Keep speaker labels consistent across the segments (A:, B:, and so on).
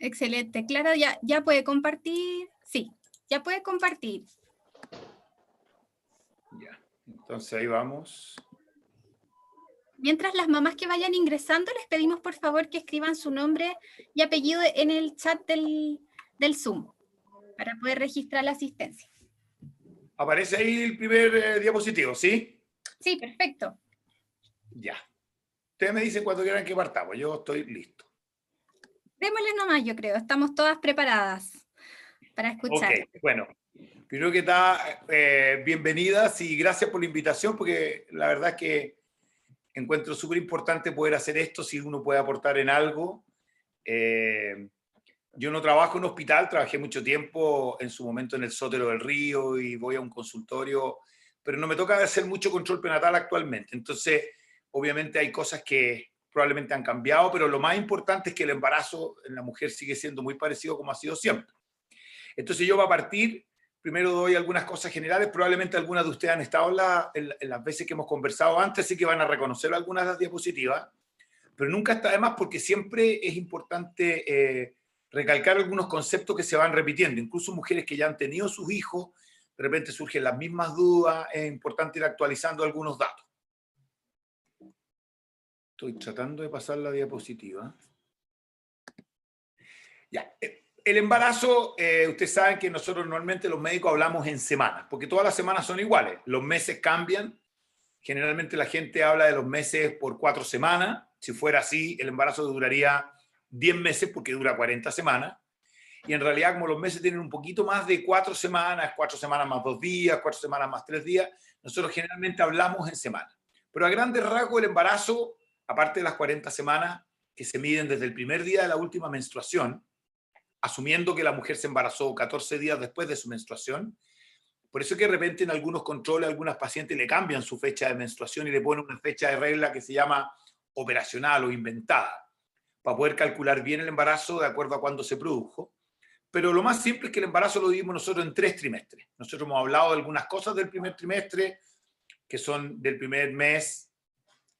A: Excelente. Clara, ¿ya puede compartir? Sí, ya puede compartir.
B: Ya, entonces ahí vamos.
A: Mientras las mamás que vayan ingresando, les pedimos por favor que escriban su nombre y apellido en el chat del Zoom para poder registrar la asistencia.
B: Aparece ahí el primer diapositivo, ¿sí?
A: Sí, perfecto.
B: Ya. Ustedes me dicen cuando quieran que partamos, yo estoy listo.
A: Démosle nomás, yo creo. Estamos todas preparadas para escuchar.
B: Ok, bueno. Primero que nada, bienvenidas y gracias por la invitación, porque la verdad es que encuentro súper importante poder hacer esto si uno puede aportar en algo. Yo no trabajo en un hospital, trabajé mucho tiempo en su momento en el Sótero del Río y voy a un consultorio, pero no me toca hacer mucho control prenatal actualmente. Entonces, obviamente hay cosas que probablemente han cambiado, pero lo más importante es que el embarazo en la mujer sigue siendo muy parecido como ha sido siempre. Entonces yo voy a partir, primero doy algunas cosas generales, probablemente algunas de ustedes han estado en las veces que hemos conversado antes, así que van a reconocer algunas de las diapositivas, pero nunca está de más porque siempre es importante recalcar algunos conceptos que se van repitiendo, incluso mujeres que ya han tenido sus hijos, de repente surgen las mismas dudas, es importante ir actualizando algunos datos. Estoy tratando de pasar la diapositiva. Ya, el embarazo, ustedes saben que nosotros normalmente los médicos hablamos en semanas, porque todas las semanas son iguales, los meses cambian, generalmente la gente habla de los meses por 4 semanas, si fuera así el embarazo duraría 10 meses porque dura 40 semanas, y en realidad como los meses tienen un poquito más de 4 semanas más 2 días, 4 semanas más 3 días, nosotros generalmente hablamos en semanas. Pero a grandes rasgos el embarazo, aparte de las 40 semanas que se miden desde el primer día de la última menstruación, asumiendo que la mujer se embarazó 14 días después de su menstruación. Por eso que de repente en algunos controles, a algunas pacientes le cambian su fecha de menstruación y le ponen una fecha de regla que se llama operacional o inventada, para poder calcular bien el embarazo de acuerdo a cuándo se produjo. Pero lo más simple es que el embarazo lo dividimos nosotros en 3 trimestres. Nosotros hemos hablado de algunas cosas del primer trimestre, que son del primer mes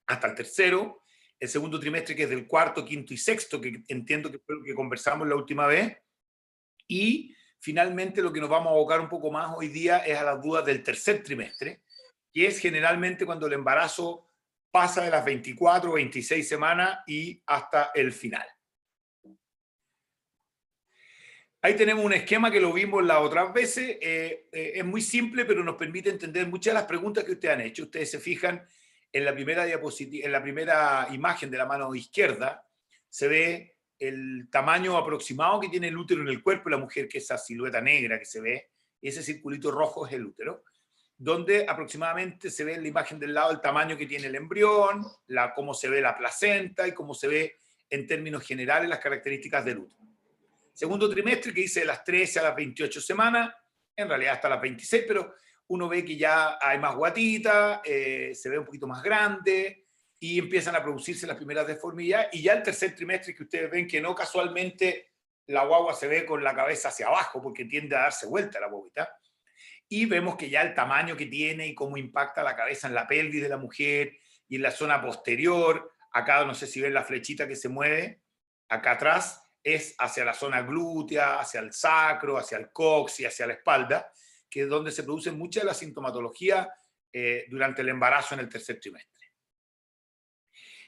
B: hasta el tercero, el segundo trimestre que es del cuarto, quinto y sexto, que entiendo que fue lo que conversamos la última vez, y finalmente lo que nos vamos a abocar un poco más hoy día es a las dudas del tercer trimestre, que es generalmente cuando el embarazo pasa de las 24 o 26 semanas y hasta el final. Ahí tenemos un esquema que lo vimos las otras veces, es muy simple, pero nos permite entender muchas de las preguntas que ustedes han hecho. Ustedes se fijan en la primera diapositiva, en la primera imagen de la mano izquierda, se ve el tamaño aproximado que tiene el útero en el cuerpo de la mujer, que es esa silueta negra que se ve, y ese circulito rojo es el útero, donde aproximadamente se ve en la imagen del lado el tamaño que tiene el embrión, cómo se ve la placenta y cómo se ve en términos generales las características del útero. Segundo trimestre, que dice de las 13 a las 28 semanas, en realidad hasta las 26, pero uno ve que ya hay más guatita, se ve un poquito más grande y empiezan a producirse las primeras deformidades. Y ya el tercer trimestre, que ustedes ven que no casualmente la guagua se ve con la cabeza hacia abajo porque tiende a darse vuelta la guaguita. Y vemos que ya el tamaño que tiene y cómo impacta la cabeza en la pelvis de la mujer y en la zona posterior. Acá no sé si ven la flechita que se mueve, acá atrás es hacia la zona glútea, hacia el sacro, hacia el cox y hacia la espalda, que es donde se produce mucha de la sintomatología durante el embarazo en el tercer trimestre.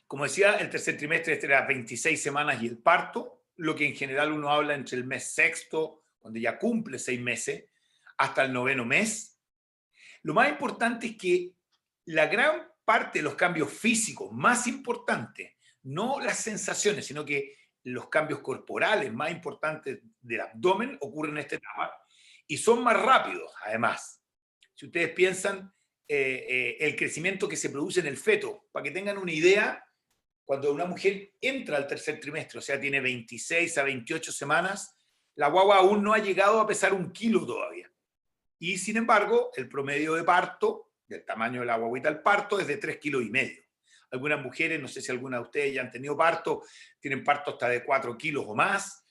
B: Como decía, el tercer trimestre es de las 26 semanas y el parto, lo que en general uno habla entre el mes sexto, cuando ya cumple 6 meses, hasta el noveno mes. Lo más importante es que la gran parte de los cambios físicos más importantes, no las sensaciones, sino que los cambios corporales más importantes del abdomen ocurren en esta etapa y son más rápidos, además. Si ustedes piensan el crecimiento que se produce en el feto, para que tengan una idea, cuando una mujer entra al tercer trimestre, o sea, tiene 26 a 28 semanas, la guagua aún no ha llegado a pesar 1 kilo todavía. Y sin embargo, el promedio de parto, del tamaño de la guaguita al parto, es de 3,5 kilos. Algunas mujeres, no sé si alguna de ustedes ya han tenido parto, tienen parto hasta de 4 kilos o más,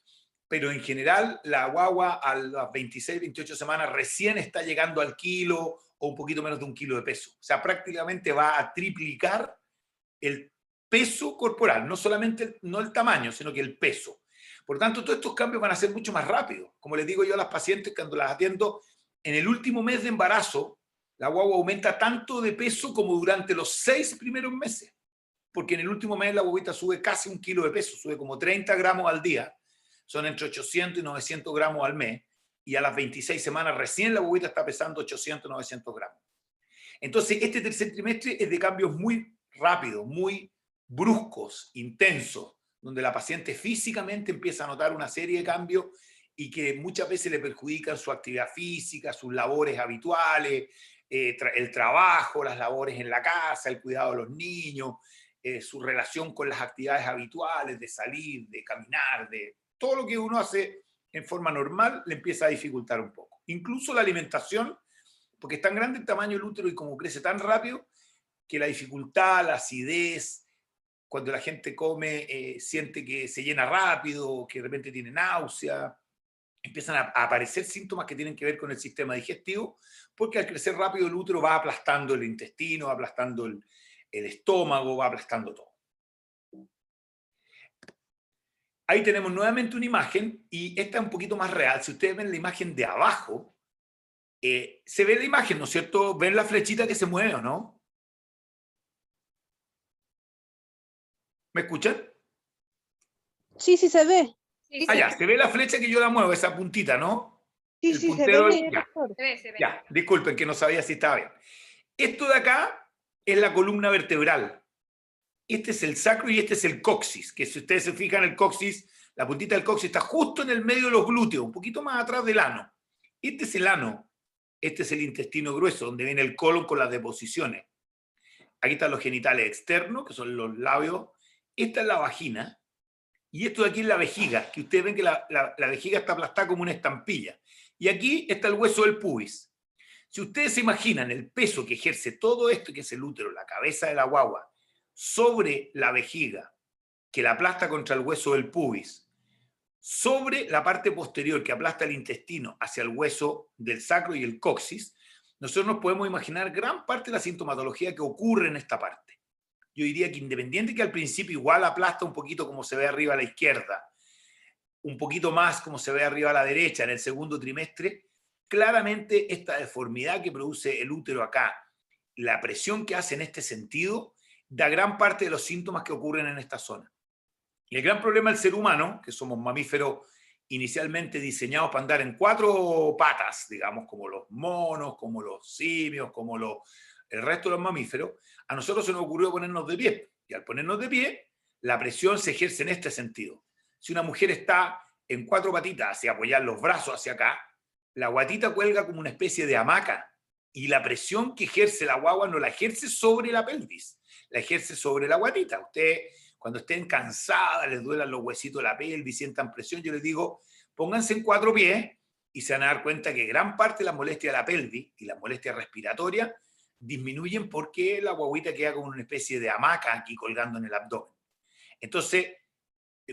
B: pero en general la guagua a las 26, 28 semanas recién está llegando al kilo o un poquito menos de 1 kilo de peso. O sea, prácticamente va a triplicar el peso corporal, no solamente no el tamaño, sino que el peso. Por tanto, todos estos cambios van a ser mucho más rápidos. Como les digo yo a las pacientes cuando las atiendo, en el último mes de embarazo, la guagua aumenta tanto de peso como durante los 6 primeros meses. Porque en el último mes la guaguita sube casi 1 kilo de peso, sube como 30 gramos al día, son entre 800 y 900 gramos al mes, y a las 26 semanas recién la guaguita está pesando 800, 900 gramos. Entonces, este tercer trimestre es de cambios muy rápidos, muy bruscos, intensos, donde la paciente físicamente empieza a notar una serie de cambios y que muchas veces le perjudican su actividad física, sus labores habituales, el trabajo, las labores en la casa, el cuidado de los niños, su relación con las actividades habituales, de salir, de caminar, de todo lo que uno hace en forma normal, le empieza a dificultar un poco. Incluso la alimentación, porque es tan grande el tamaño del útero y como crece tan rápido, que la dificultad, la acidez, cuando la gente come, siente que se llena rápido, que de repente tiene náusea, empiezan a aparecer síntomas que tienen que ver con el sistema digestivo, porque al crecer rápido el útero va aplastando el intestino, va aplastando el estómago, va aplastando todo. Ahí tenemos nuevamente una imagen, y esta es un poquito más real. Si ustedes ven la imagen de abajo, se ve la imagen, ¿no es cierto? ¿Ven la flechita que se mueve o no? ¿Me escuchan?
C: Sí, sí se ve.
A: Sí,
B: Ah,
A: sí,
B: ya, se ve la flecha que yo la muevo, esa puntita, ¿no?
C: Sí,
B: El
C: sí se
B: puntero
C: ve,
B: del- ya,
C: doctor.
A: se ve.
B: ya, disculpen que no sabía si estaba bien. Esto de acá es la columna vertebral. Este es el sacro y este es el coxis, que si ustedes se fijan, el coxis, la puntita del coxis está justo en el medio de los glúteos, un poquito más atrás del ano. Este es el ano, este es el intestino grueso, donde viene el colon con las deposiciones. Aquí están los genitales externos, que son los labios. Esta es la vagina. Y esto de aquí es la vejiga, que ustedes ven que la vejiga está aplastada como una estampilla. Y aquí está el hueso del pubis. Si ustedes se imaginan el peso que ejerce todo esto, que es el útero, la cabeza de la guagua, sobre la vejiga, que la aplasta contra el hueso del pubis, sobre la parte posterior que aplasta el intestino hacia el hueso del sacro y el coxis, nosotros nos podemos imaginar gran parte de la sintomatología que ocurre en esta parte. Yo diría que independiente que al principio igual aplasta un poquito como se ve arriba a la izquierda, un poquito más como se ve arriba a la derecha en el segundo trimestre, claramente esta deformidad que produce el útero acá, la presión que hace en este sentido, da gran parte de los síntomas que ocurren en esta zona. Y el gran problema del ser humano, que somos mamíferos inicialmente diseñados para andar en 4 patas, digamos, como los monos, como los simios, como el resto de los mamíferos, a nosotros se nos ocurrió ponernos de pie. Y al ponernos de pie, la presión se ejerce en este sentido. Si una mujer está en 4 patitas hacia apoyar los brazos hacia acá, la guatita cuelga como una especie de hamaca, y la presión que ejerce la guagua no la ejerce sobre la pelvis, la ejerce sobre la guatita. Usted, cuando estén cansadas, les duelan los huesitos de la pelvis, sientan presión, yo les digo, pónganse en 4 pies y se van a dar cuenta que gran parte de la molestia de la pelvis y la molestia respiratoria disminuyen porque la guaguita queda como una especie de hamaca aquí colgando en el abdomen. Entonces,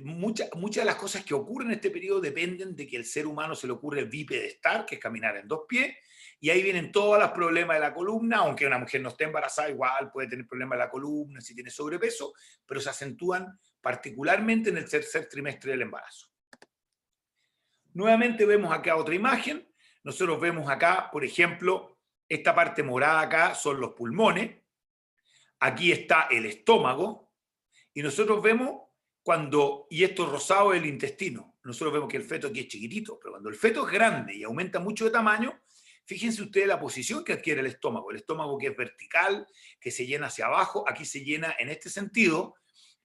B: muchas de las cosas que ocurren en este periodo dependen de que el ser humano se le ocurre el bipedestar, que es caminar en 2 pies, y ahí vienen todos los problemas de la columna. Aunque una mujer no esté embarazada, igual puede tener problemas de la columna si tiene sobrepeso, pero se acentúan particularmente en el tercer trimestre del embarazo. Nuevamente vemos acá otra imagen. Nosotros vemos acá, por ejemplo, esta parte morada acá son los pulmones, aquí está el estómago, y nosotros vemos y esto rosado es el intestino. Nosotros vemos que el feto aquí es chiquitito, pero cuando el feto es grande y aumenta mucho de tamaño, fíjense ustedes la posición que adquiere el estómago que es vertical, que se llena hacia abajo, aquí se llena en este sentido,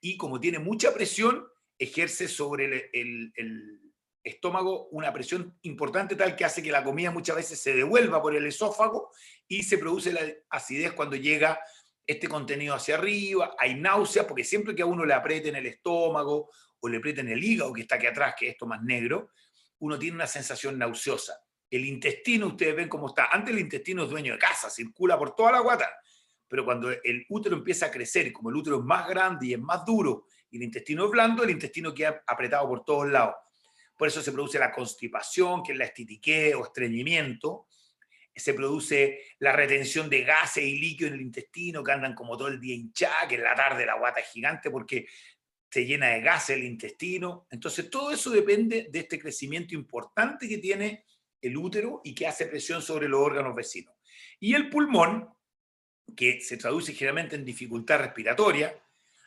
B: y como tiene mucha presión, ejerce sobre el estómago una presión importante tal que hace que la comida muchas veces se devuelva por el esófago y se produce la acidez cuando llega este contenido hacia arriba. Hay náuseas porque siempre que a uno le aprieten el estómago o le aprieten el hígado, que está aquí atrás, que es esto más negro, uno tiene una sensación nauseosa. El intestino, ustedes ven cómo está. Antes el intestino es dueño de casa, circula por toda la guata, pero cuando el útero empieza a crecer, y como el útero es más grande y es más duro, y el intestino es blando, el intestino queda apretado por todos lados. Por eso se produce la constipación, que es la estitiquea o estreñimiento. Se produce la retención de gases y líquidos en el intestino, que andan como todo el día hinchados, que en la tarde la guata es gigante porque se llena de gases el intestino. Entonces todo eso depende de este crecimiento importante que tiene el útero y que hace presión sobre los órganos vecinos. Y el pulmón, que se traduce generalmente en dificultad respiratoria.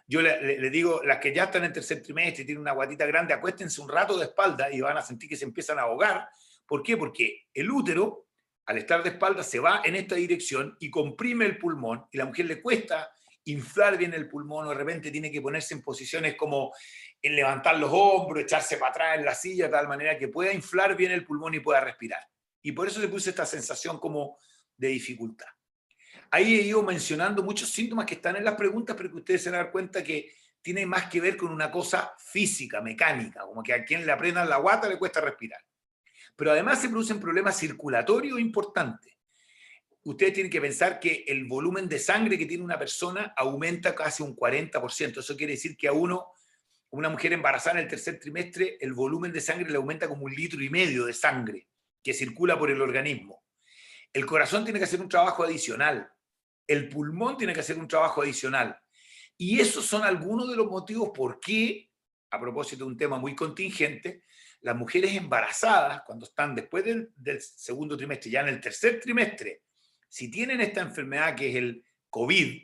B: Yo le digo, las que ya están en tercer trimestre y tienen una guatita grande, acuéstense un rato de espalda y van a sentir que se empiezan a ahogar. ¿Por qué? Porque el útero, al estar de espalda, se va en esta dirección y comprime el pulmón, y a la mujer le cuesta inflar bien el pulmón, o de repente tiene que ponerse en posiciones como en levantar los hombros, echarse para atrás en la silla, de tal manera que pueda inflar bien el pulmón y pueda respirar. Y por eso se puso esta sensación como de dificultad. Ahí he ido mencionando muchos síntomas que están en las preguntas, pero que ustedes se van a dar cuenta que tiene más que ver con una cosa física, mecánica, como que a quien le aprendan la guata le cuesta respirar. Pero además se producen problemas circulatorios importantes. Ustedes tienen que pensar que el volumen de sangre que tiene una persona aumenta casi un 40%. Eso quiere decir que a una mujer embarazada en el tercer trimestre, el volumen de sangre le aumenta como 1,5 litros de sangre que circula por el organismo. El corazón tiene que hacer un trabajo adicional. El pulmón tiene que hacer un trabajo adicional. Y esos son algunos de los motivos por qué, a propósito de un tema muy contingente, las mujeres embarazadas, cuando están después del segundo trimestre, ya en el tercer trimestre, si tienen esta enfermedad que es el COVID,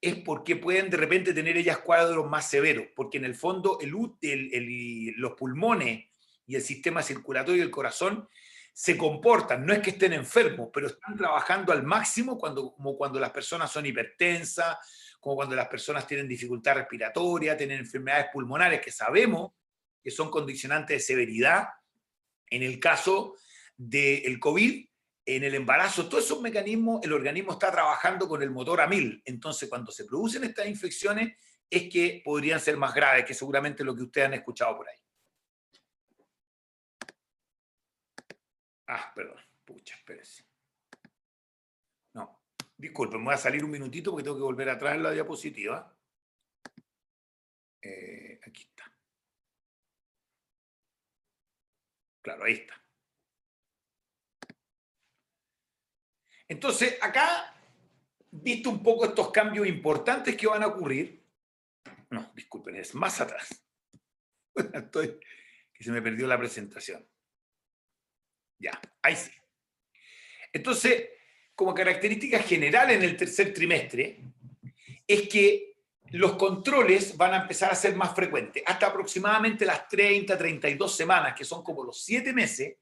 B: es porque pueden de repente tener ellas cuadros más severos, porque en el fondo los pulmones y el sistema circulatorio del corazón se comportan, no es que estén enfermos, pero están trabajando al máximo como cuando las personas son hipertensas, como cuando las personas tienen dificultad respiratoria, tienen enfermedades pulmonares que sabemos que son condicionantes de severidad. En el caso del COVID, en el embarazo, todos esos mecanismos, el organismo está trabajando con el motor a 1000. Entonces, cuando se producen estas infecciones, es que podrían ser más graves, que seguramente lo que ustedes han escuchado por ahí. Perdón. Pucha, espérense. No, disculpen, me voy a salir un minutito porque tengo que volver atrás en la diapositiva. Aquí está. Claro, ahí está. Entonces, acá, visto un poco estos cambios importantes que van a ocurrir. No, disculpen, es más atrás. Que se me perdió la presentación. Ya, ahí sí. Entonces, como característica general en el tercer trimestre, es que los controles van a empezar a ser más frecuentes. Hasta aproximadamente las 30, 32 semanas, que son como los 7 meses,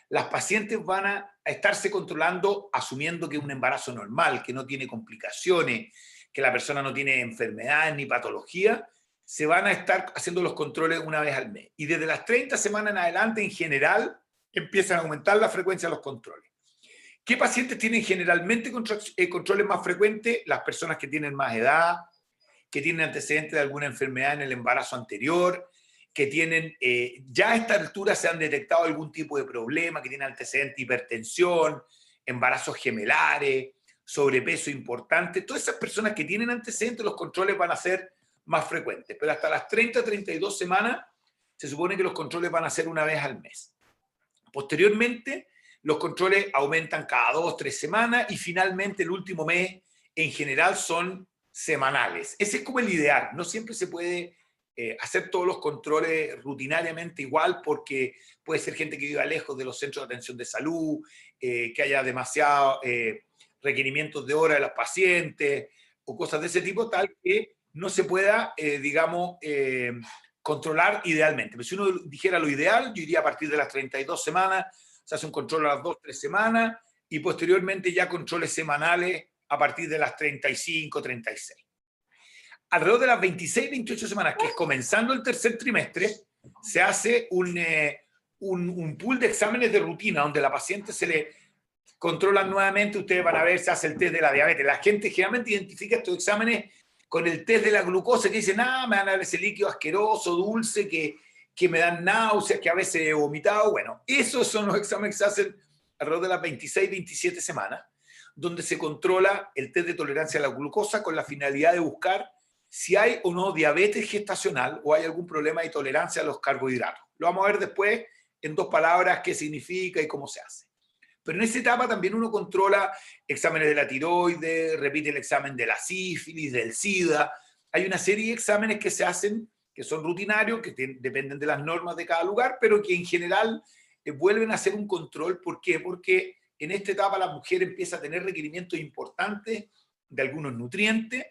B: las pacientes van a estarse controlando asumiendo que es un embarazo normal, que no tiene complicaciones, que la persona no tiene enfermedades ni patología. Se van a estar haciendo los controles una vez al mes. Y desde las 30 semanas en adelante, en general, empiezan a aumentar la frecuencia de los controles. ¿Qué pacientes tienen generalmente controles más frecuentes? Las personas que tienen más edad, que tienen antecedentes de alguna enfermedad en el embarazo anterior, que tienen, ya a esta altura se han detectado algún tipo de problema, que tienen antecedentes de hipertensión, embarazos gemelares, sobrepeso importante. Todas esas personas que tienen antecedentes, los controles van a ser más frecuentes. Pero hasta las 30, 32 semanas, se supone que los controles van a ser una vez al mes. Posteriormente, los controles aumentan cada 2, 3 semanas y finalmente el último mes, en general, son semanales. Ese es como el ideal. No siempre se puede hacer todos los controles rutinariamente igual, porque puede ser gente que viva lejos de los centros de atención de salud, que haya demasiados requerimientos de hora de los pacientes o cosas de ese tipo, tal que no se pueda, digamos, controlar idealmente. Pero si uno dijera lo ideal, yo iría a partir de las 32 semanas, se hace un control a las 2, 3 semanas y posteriormente ya controles semanales a partir de las 35, 36. Alrededor de las 26, 28 semanas, que es comenzando el tercer trimestre, se hace un pool de exámenes de rutina donde la paciente se le controlan nuevamente. Ustedes van a ver, se hace el test de la diabetes. La gente generalmente identifica estos exámenes con el test de la glucosa, que dicen, me van a dar ese líquido asqueroso, dulce, que me dan náuseas, que a veces he vomitado. Bueno, esos son los exámenes que se hacen alrededor de las 26, 27 semanas, donde se controla el test de tolerancia a la glucosa con la finalidad de buscar si hay o no diabetes gestacional o hay algún problema de tolerancia a los carbohidratos. Lo vamos a ver después en 2 palabras qué significa y cómo se hace. Pero en esa etapa también uno controla exámenes de la tiroides, repite el examen de la sífilis, del SIDA. Hay una serie de exámenes que se hacen que son rutinarios, que dependen de las normas de cada lugar, pero que en general vuelven a hacer un control. ¿Por qué? Porque en esta etapa la mujer empieza a tener requerimientos importantes de algunos nutrientes.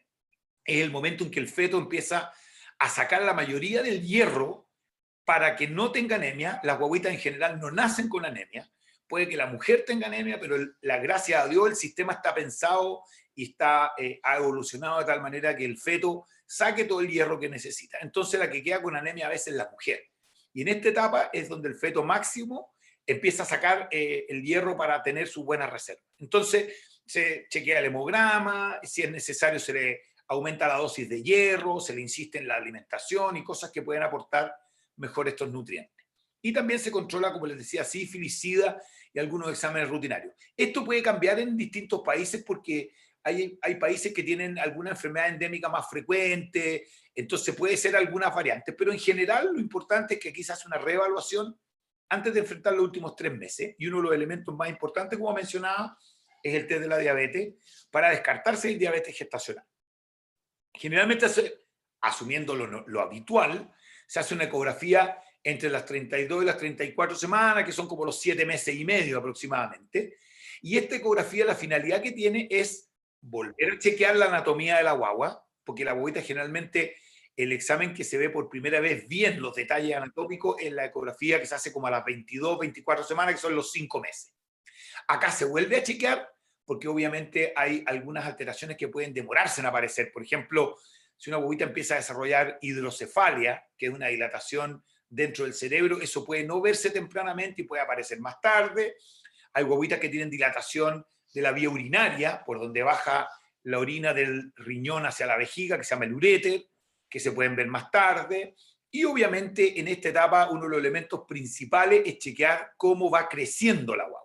B: Es el momento en que el feto empieza a sacar la mayoría del hierro para que no tenga anemia. Las guaguitas en general no nacen con anemia. Puede que la mujer tenga anemia, pero gracias a Dios el sistema está pensado y ha evolucionado de tal manera que el feto saque todo el hierro que necesita. Entonces la que queda con anemia a veces es la mujer. Y en esta etapa es donde el feto máximo empieza a sacar el hierro para tener su buena reserva. Entonces se chequea el hemograma, si es necesario se le aumenta la dosis de hierro, se le insiste en la alimentación y cosas que pueden aportar mejor estos nutrientes. Y también se controla, como les decía, sífilis, sida y algunos exámenes rutinarios. Esto puede cambiar en distintos países porque hay países que tienen alguna enfermedad endémica más frecuente, entonces puede ser algunas variantes, pero en general lo importante es que aquí se hace una reevaluación antes de enfrentar los últimos 3 meses, y uno de los elementos más importantes, como mencionaba, es el test de la diabetes, para descartar si hay diabetes gestacional. Generalmente, asumiendo lo habitual, se hace una ecografía entre las 32 y las 34 semanas, que son como los 7 meses y medio aproximadamente, y esta ecografía, la finalidad que tiene es volver a chequear la anatomía de la guagua, porque la guaguita generalmente, el examen que se ve por primera vez bien los detalles anatómicos es la ecografía que se hace como a las 22, 24 semanas, que son los 5 meses. Acá se vuelve a chequear porque obviamente hay algunas alteraciones que pueden demorarse en aparecer. Por ejemplo, si una guaguita empieza a desarrollar hidrocefalia, que es una dilatación dentro del cerebro, eso puede no verse tempranamente y puede aparecer más tarde. Hay guaguitas que tienen dilatación de la vía urinaria, por donde baja la orina del riñón hacia la vejiga, que se llama el uréter, que se pueden ver más tarde. Y obviamente en esta etapa uno de los elementos principales es chequear cómo va creciendo la guagua.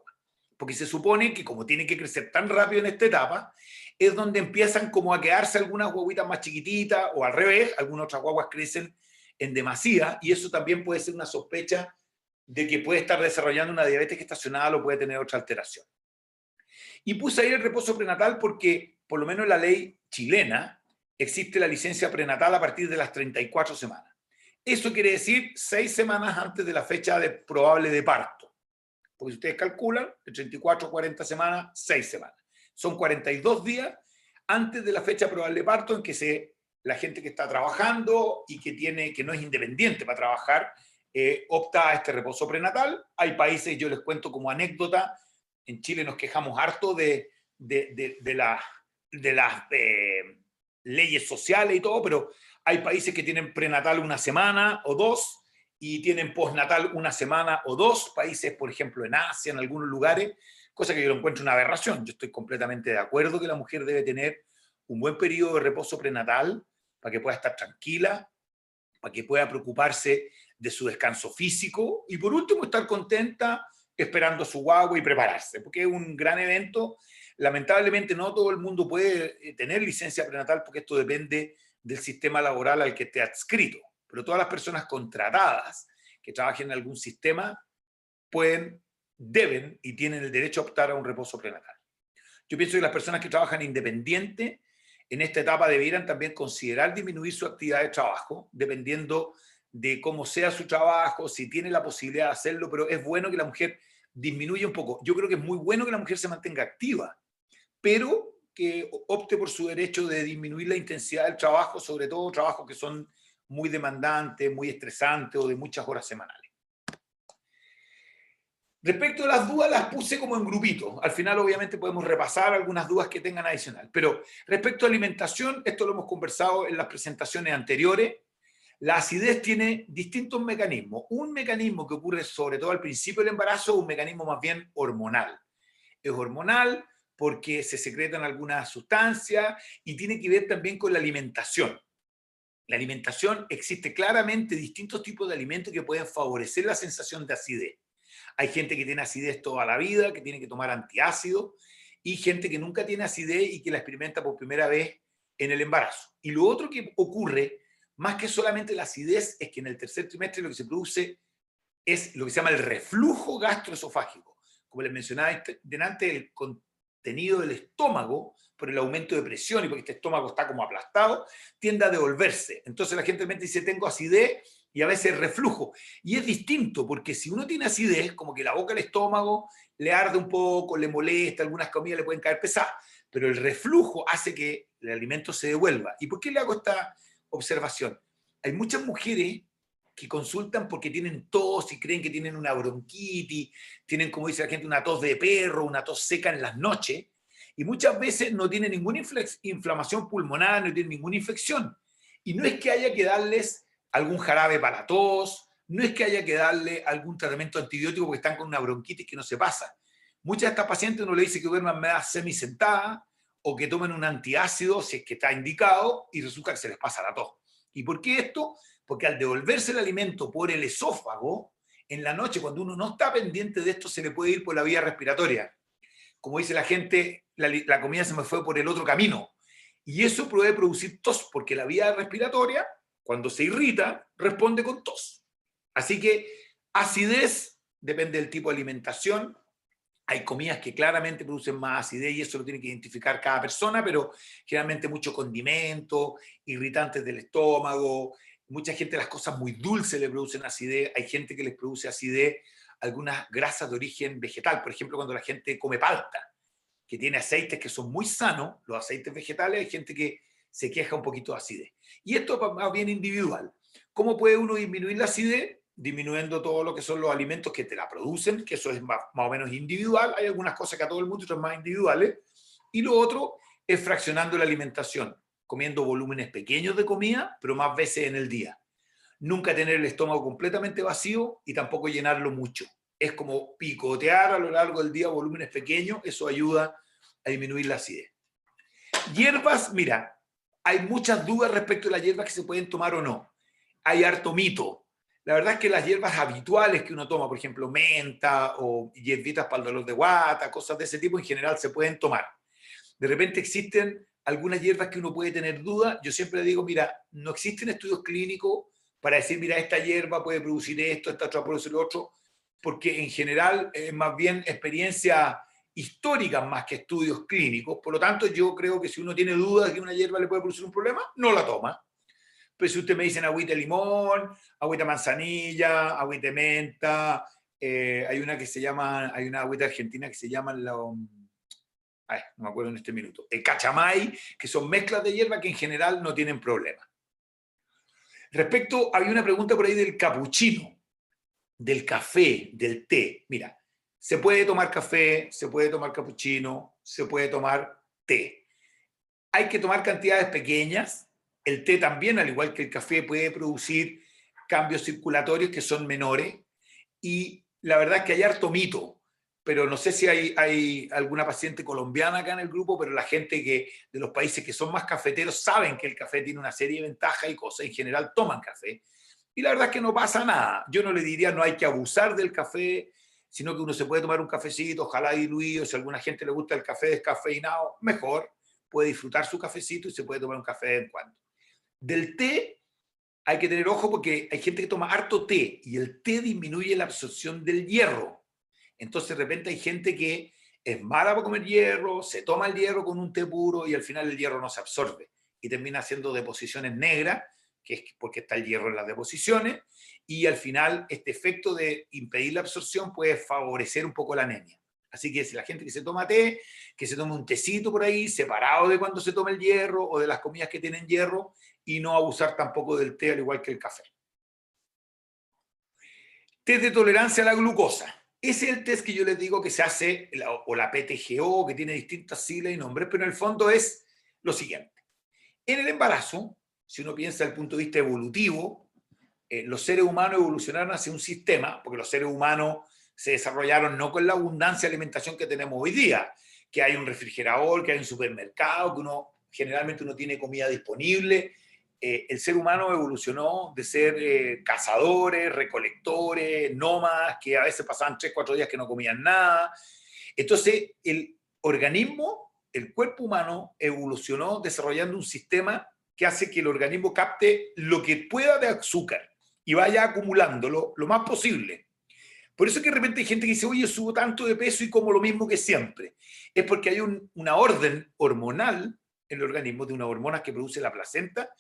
B: Porque se supone que como tiene que crecer tan rápido en esta etapa, es donde empiezan como a quedarse algunas guaguitas más chiquititas, o al revés, algunas otras guaguas crecen en demasía, y eso también puede ser una sospecha de que puede estar desarrollando una diabetes gestacional o puede tener otra alteración. Y puse ahí el reposo prenatal porque, por lo menos en la ley chilena, existe la licencia prenatal a partir de las 34 semanas. Eso quiere decir 6 semanas antes de la fecha probable de parto. Porque si ustedes calculan, de 34 a 40 semanas, 6 semanas. Son 42 días antes de la fecha probable de parto en que la gente que está trabajando y que no es independiente para trabajar, opta a este reposo prenatal. Hay países, yo les cuento como anécdota, en Chile nos quejamos harto de las leyes sociales y todo, pero hay países que tienen prenatal 1 semana o 2 y tienen postnatal 1 semana o 2, países, por ejemplo, en Asia, en algunos lugares, cosa que yo lo encuentro una aberración. Yo estoy completamente de acuerdo que la mujer debe tener un buen periodo de reposo prenatal para que pueda estar tranquila, para que pueda preocuparse de su descanso físico y por último estar contenta esperando a su guagua y prepararse, porque es un gran evento. Lamentablemente no todo el mundo puede tener licencia prenatal porque esto depende del sistema laboral al que esté adscrito, pero todas las personas contratadas que trabajen en algún sistema pueden, deben y tienen el derecho a optar a un reposo prenatal. Yo pienso que las personas que trabajan independiente en esta etapa debieran también considerar disminuir su actividad de trabajo, dependiendo de cómo sea su trabajo, si tiene la posibilidad de hacerlo, pero es bueno que la mujer disminuya un poco. Yo creo que es muy bueno que la mujer se mantenga activa, pero que opte por su derecho de disminuir la intensidad del trabajo, sobre todo trabajos que son muy demandantes, muy estresantes o de muchas horas semanales. Respecto a las dudas, las puse como en grupitos. Al final, obviamente, podemos repasar algunas dudas que tengan adicional. Pero respecto a alimentación, esto lo hemos conversado en las presentaciones anteriores. La acidez tiene distintos mecanismos. Un mecanismo que ocurre sobre todo al principio del embarazo es un mecanismo más bien hormonal. Es hormonal porque se secretan algunas sustancias y tiene que ver también con la alimentación. La alimentación, existe claramente distintos tipos de alimentos que pueden favorecer la sensación de acidez. Hay gente que tiene acidez toda la vida, que tiene que tomar antiácidos, y gente que nunca tiene acidez y que la experimenta por primera vez en el embarazo. Y lo otro que ocurre, más que solamente la acidez, es que en el tercer trimestre lo que se produce es lo que se llama el reflujo gastroesofágico. Como les mencionaba delante, el sostenido del estómago por el aumento de presión y porque este estómago está como aplastado, tiende a devolverse. Entonces la gente dice, tengo acidez y a veces reflujo. Y es distinto, porque si uno tiene acidez, como que la boca, el estómago, le arde un poco, le molesta, algunas comidas le pueden caer pesadas, pero el reflujo hace que el alimento se devuelva. ¿Y por qué le hago esta observación? Hay muchas mujeres que consultan porque tienen tos y creen que tienen una bronquitis, tienen, como dice la gente, una tos de perro, una tos seca en las noches, y muchas veces no tienen ninguna inflamación pulmonar, no tienen ninguna infección. Y no es que haya que darles algún jarabe para la tos, no es que haya que darle algún tratamiento antibiótico porque están con una bronquitis que no se pasa. Muchas de estas pacientes uno le dice que duerman media semisentada o que tomen un antiácido si es que está indicado y resulta que se les pasa la tos. ¿Y por qué esto? Porque al devolverse el alimento por el esófago, en la noche cuando uno no está pendiente de esto se le puede ir por la vía respiratoria. Como dice la gente, la comida se me fue por el otro camino. Y eso puede producir tos, porque la vía respiratoria, cuando se irrita, responde con tos. Así que acidez depende del tipo de alimentación. Hay comidas que claramente producen más acidez y eso lo tiene que identificar cada persona, pero generalmente mucho condimento, irritantes del estómago, mucha gente las cosas muy dulces le producen acidez, hay gente que les produce acidez algunas grasas de origen vegetal, por ejemplo cuando la gente come palta, que tiene aceites que son muy sanos, los aceites vegetales, hay gente que se queja un poquito de acidez. Y esto es más bien individual. ¿Cómo puede uno disminuir la acidez? Disminuyendo todo lo que son los alimentos que te la producen, que eso es más o menos individual. Hay algunas cosas que a todo el mundo son más individuales. Y lo otro es fraccionando la alimentación, comiendo volúmenes pequeños de comida, pero más veces en el día. Nunca tener el estómago completamente vacío y tampoco llenarlo mucho. Es como picotear a lo largo del día volúmenes pequeños, eso ayuda a disminuir la acidez. Hierbas, mira, hay muchas dudas respecto a las hierbas que se pueden tomar o no. Hay harto mito. La verdad es que las hierbas habituales que uno toma, por ejemplo, menta o hierbitas para el dolor de guata, cosas de ese tipo, en general se pueden tomar. De repente existen algunas hierbas que uno puede tener dudas. Yo siempre digo, mira, no existen estudios clínicos para decir, mira, esta hierba puede producir esto, esta otra puede producir lo otro, porque en general es más bien experiencia histórica más que estudios clínicos. Por lo tanto, yo creo que si uno tiene dudas de que una hierba le puede producir un problema, no la toma. Pero si usted me dice agüita de limón, agüita de manzanilla, agüita de menta, hay una que se llama, hay una agüita argentina que se llama no me acuerdo en este minuto, el cachamay, que son mezclas de hierba que en general no tienen problema. Respecto, había una pregunta por ahí del capuchino, del café, del té. Mira, se puede tomar café, se puede tomar capuchino, se puede tomar té. Hay que tomar cantidades pequeñas. El té también, al igual que el café, puede producir cambios circulatorios que son menores. Y la verdad es que hay harto mito, pero no sé si hay alguna paciente colombiana acá en el grupo, pero la gente que de los países que son más cafeteros saben que el café tiene una serie de ventajas y cosas. En general toman café. Y la verdad es que no pasa nada. Yo no le diría no hay que abusar del café, sino que uno se puede tomar un cafecito, ojalá diluido. Si a alguna gente le gusta el café descafeinado, mejor. Puede disfrutar su cafecito y se puede tomar un café de vez en cuando. Del té hay que tener ojo porque hay gente que toma harto té y el té disminuye la absorción del hierro. Entonces de repente hay gente que es mala para comer hierro, se toma el hierro con un té puro y al final el hierro no se absorbe y termina haciendo deposiciones negras, que es porque está el hierro en las deposiciones, y al final este efecto de impedir la absorción puede favorecer un poco la anemia. Así que si la gente que se toma té, que se tome un tecito por ahí, separado de cuando se toma el hierro o de las comidas que tienen hierro, y no abusar tampoco del té al igual que el café. Test de tolerancia a la glucosa. Ese es el test que yo les digo que se hace, o la PTGO, que tiene distintas siglas y nombres, pero en el fondo es lo siguiente. En el embarazo, si uno piensa desde el punto de vista evolutivo, los seres humanos evolucionaron hacia un sistema, porque los seres humanos se desarrollaron no con la abundancia de alimentación que tenemos hoy día, que hay un refrigerador, que hay un supermercado, que generalmente uno tiene comida disponible. El ser humano evolucionó de ser cazadores, recolectores, nómadas, que a veces pasaban 3, 4 días que no comían nada. Entonces, el organismo, el cuerpo humano, evolucionó desarrollando un sistema que hace que el organismo capte lo que pueda de azúcar y vaya acumulándolo lo más posible. Por eso que de repente hay gente que dice, oye, yo subo tanto de peso y como lo mismo que siempre. Es porque hay una orden hormonal en el organismo, de unas hormonas que produce la placenta,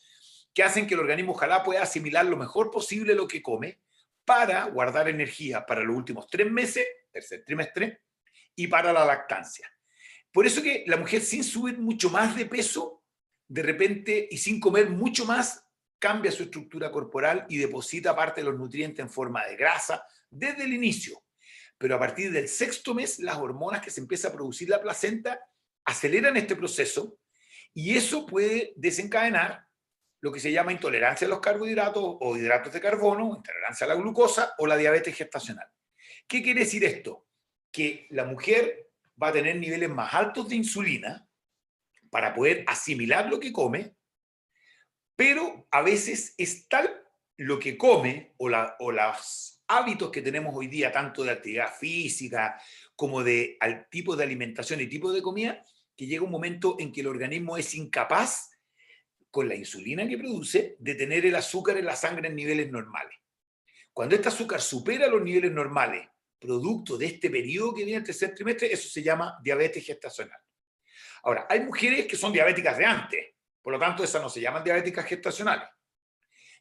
B: que hacen que el organismo ojalá pueda asimilar lo mejor posible lo que come para guardar energía para los últimos 3 meses, tercer trimestre, y para la lactancia. Por eso que la mujer sin subir mucho más de peso, de repente, y sin comer mucho más, cambia su estructura corporal y deposita parte de los nutrientes en forma de grasa desde el inicio. Pero a partir del 6º mes, las hormonas que se empieza a producir la placenta aceleran este proceso y eso puede desencadenar lo que se llama intolerancia a los carbohidratos o hidratos de carbono, intolerancia a la glucosa o la diabetes gestacional. ¿Qué quiere decir esto? Que la mujer va a tener niveles más altos de insulina para poder asimilar lo que come, pero a veces es tal lo que come o los hábitos que tenemos hoy día, tanto de actividad física como de al tipo de alimentación y tipo de comida, que llega un momento en que el organismo es incapaz, con la insulina que produce, de tener el azúcar en la sangre en niveles normales. Cuando este azúcar supera los niveles normales, producto de este periodo que viene el tercer trimestre, eso se llama diabetes gestacional. Ahora, hay mujeres que son diabéticas de antes, por lo tanto, esas no se llaman diabéticas gestacionales.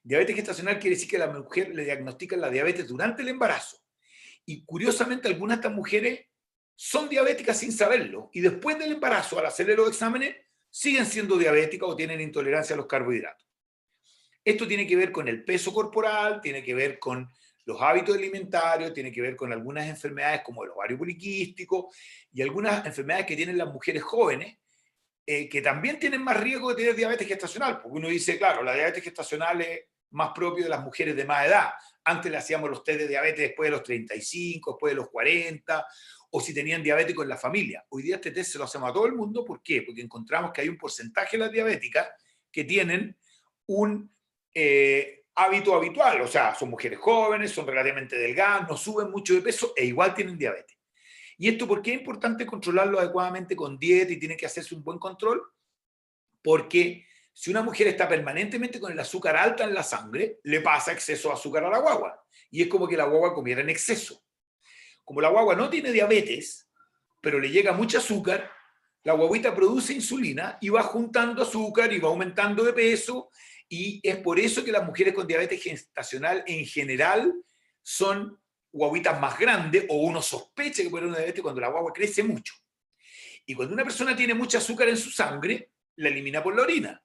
B: Diabetes gestacional quiere decir que a la mujer le diagnostican la diabetes durante el embarazo. Y curiosamente, algunas de estas mujeres son diabéticas sin saberlo. Y después del embarazo, al hacerle los exámenes, siguen siendo diabéticas o tienen intolerancia a los carbohidratos. Esto tiene que ver con el peso corporal, tiene que ver con los hábitos alimentarios, tiene que ver con algunas enfermedades como el ovario poliquístico y algunas enfermedades que tienen las mujeres jóvenes, que también tienen más riesgo de tener diabetes gestacional, porque uno dice, claro, la diabetes gestacional es más propio de las mujeres de más edad. Antes le hacíamos los test de diabetes después de los 35, después de los 40, o si tenían diabéticos en la familia. Hoy día este test se lo hacemos a todo el mundo. ¿Por qué? Porque encontramos que hay un porcentaje de las diabéticas que tienen un hábito habitual, o sea, son mujeres jóvenes, son relativamente delgadas, no suben mucho de peso e igual tienen diabetes. ¿Y esto por qué es importante controlarlo adecuadamente con dieta y tiene que hacerse un buen control? Porque si una mujer está permanentemente con el azúcar alta en la sangre, le pasa exceso de azúcar a la guagua. Y es como que la guagua comiera en exceso. Como la guagua no tiene diabetes, pero le llega mucho azúcar, la guaguita produce insulina y va juntando azúcar y va aumentando de peso. Y es por eso que las mujeres con diabetes gestacional en general son guaguitas más grandes, o uno sospecha que puede haber una diabetes cuando la guagua crece mucho. Y cuando una persona tiene mucho azúcar en su sangre, la elimina por la orina.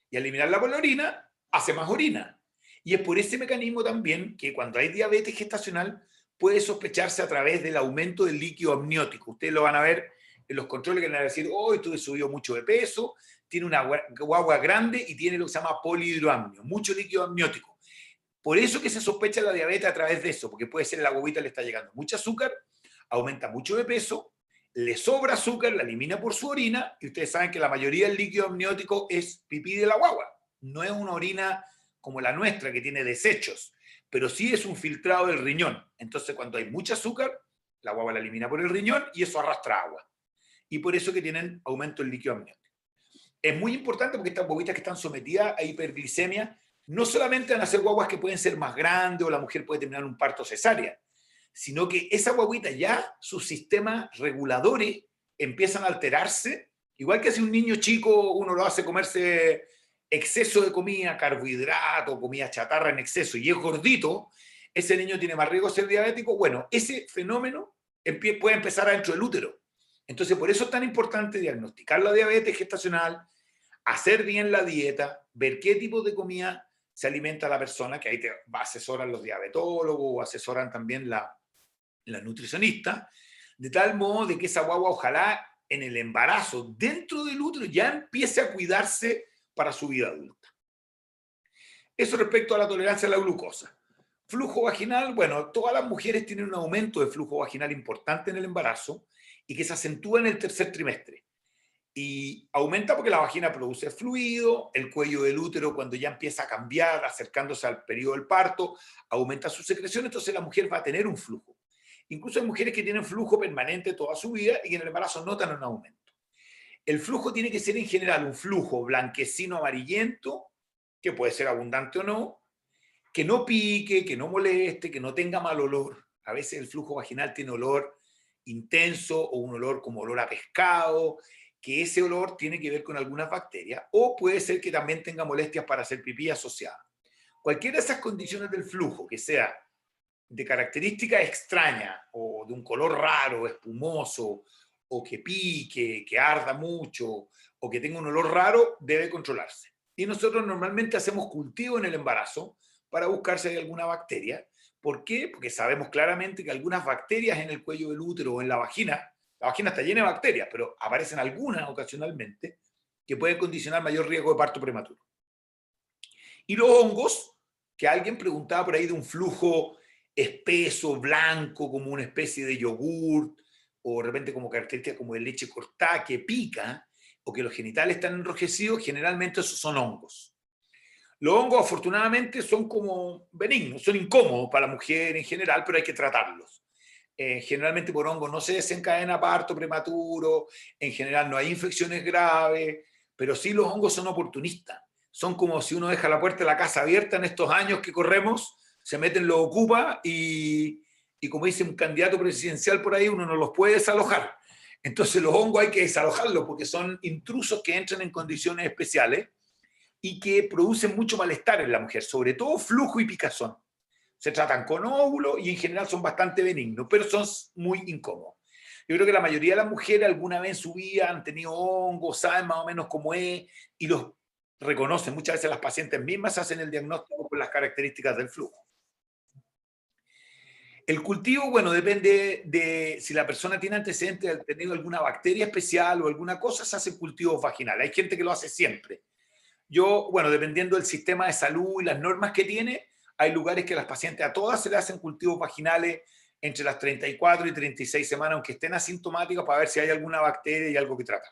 B: Y al eliminarla por la orina, hace más orina. Y es por ese mecanismo también que cuando hay diabetes gestacional puede sospecharse a través del aumento del líquido amniótico. Ustedes lo van a ver en los controles que van a decir, hoy tú subió mucho de peso, tiene una guagua grande y tiene lo que se llama polihidroamnio, mucho líquido amniótico. Por eso que se sospecha la diabetes a través de eso, porque puede ser la guaguita le está llegando mucho azúcar, aumenta mucho de peso, le sobra azúcar, la elimina por su orina, y ustedes saben que la mayoría del líquido amniótico es pipí de la guagua. No es una orina como la nuestra, que tiene desechos, pero sí es un filtrado del riñón. Entonces, cuando hay mucho azúcar, la guagua la elimina por el riñón y eso arrastra agua. Y por eso que tienen aumento del líquido amniótico. Es muy importante porque estas guaguitas que están sometidas a hiperglicemia no solamente van a ser guaguas que pueden ser más grandes o la mujer puede terminar un parto cesárea, sino que esa guaguita ya, sus sistemas reguladores empiezan a alterarse, igual que si un niño chico uno lo hace comerse exceso de comida, carbohidrato, comida chatarra en exceso y es gordito, ese niño tiene más riesgo de ser diabético. Bueno, ese fenómeno puede empezar adentro del útero. Entonces, por eso es tan importante diagnosticar la diabetes gestacional, hacer bien la dieta, ver qué tipo de comida se alimenta la persona, que ahí te asesoran los diabetólogos o asesoran también la nutricionista, de tal modo de que esa guagua ojalá en el embarazo, dentro del útero, ya empiece a cuidarse para su vida adulta. Eso respecto a la tolerancia a la glucosa. Flujo vaginal, bueno, todas las mujeres tienen un aumento de flujo vaginal importante en el embarazo y que se acentúa en el tercer trimestre. Y aumenta porque la vagina produce fluido, el cuello del útero cuando ya empieza a cambiar, acercándose al periodo del parto, aumenta su secreción, entonces la mujer va a tener un flujo. Incluso hay mujeres que tienen flujo permanente toda su vida y que en el embarazo notan un aumento. El flujo tiene que ser en general un flujo blanquecino amarillento, que puede ser abundante o no, que no pique, que no moleste, que no tenga mal olor. A veces el flujo vaginal tiene olor intenso o un olor como olor a pescado, que ese olor tiene que ver con algunas bacterias, o puede ser que también tenga molestias para hacer pipí asociadas. Cualquiera de esas condiciones del flujo, que sea de característica extraña, o de un color raro, espumoso, o que pique, que arda mucho, o que tenga un olor raro, debe controlarse. Y nosotros normalmente hacemos cultivo en el embarazo para buscar si hay alguna bacteria. ¿Por qué? Porque sabemos claramente que algunas bacterias en el cuello del útero o en la vagina está llena de bacterias, pero aparecen algunas ocasionalmente que pueden condicionar mayor riesgo de parto prematuro. Y los hongos, que alguien preguntaba por ahí de un flujo espeso, blanco, como una especie de yogurt, o de repente como característica como de leche cortada que pica, o que los genitales están enrojecidos, generalmente esos son hongos. Los hongos afortunadamente son como benignos, son incómodos para la mujer en general, pero hay que tratarlos. Generalmente por hongos no se desencadena parto prematuro, en general no hay infecciones graves, pero sí los hongos son oportunistas. Son como si uno deja la puerta de la casa abierta en estos años que corremos, se meten, lo ocupa y como dice un candidato presidencial por ahí, uno no los puede desalojar. Entonces los hongos hay que desalojarlos porque son intrusos que entran en condiciones especiales y que producen mucho malestar en la mujer, sobre todo flujo y picazón. Se tratan con óvulos y en general son bastante benignos, pero son muy incómodos. Yo creo que la mayoría de las mujeres alguna vez en su vida han tenido hongos, saben más o menos cómo es y los reconocen. Muchas veces las pacientes mismas hacen el diagnóstico con las características del flujo. El cultivo, bueno, depende de si la persona tiene antecedentes de haber tenido alguna bacteria especial o alguna cosa, se hace cultivo vaginal. Hay gente que lo hace siempre. Yo, bueno, dependiendo del sistema de salud y las normas que tiene, hay lugares que las pacientes a todas se le hacen cultivos vaginales entre las 34 y 36 semanas, aunque estén asintomáticas, para ver si hay alguna bacteria y algo que tratar.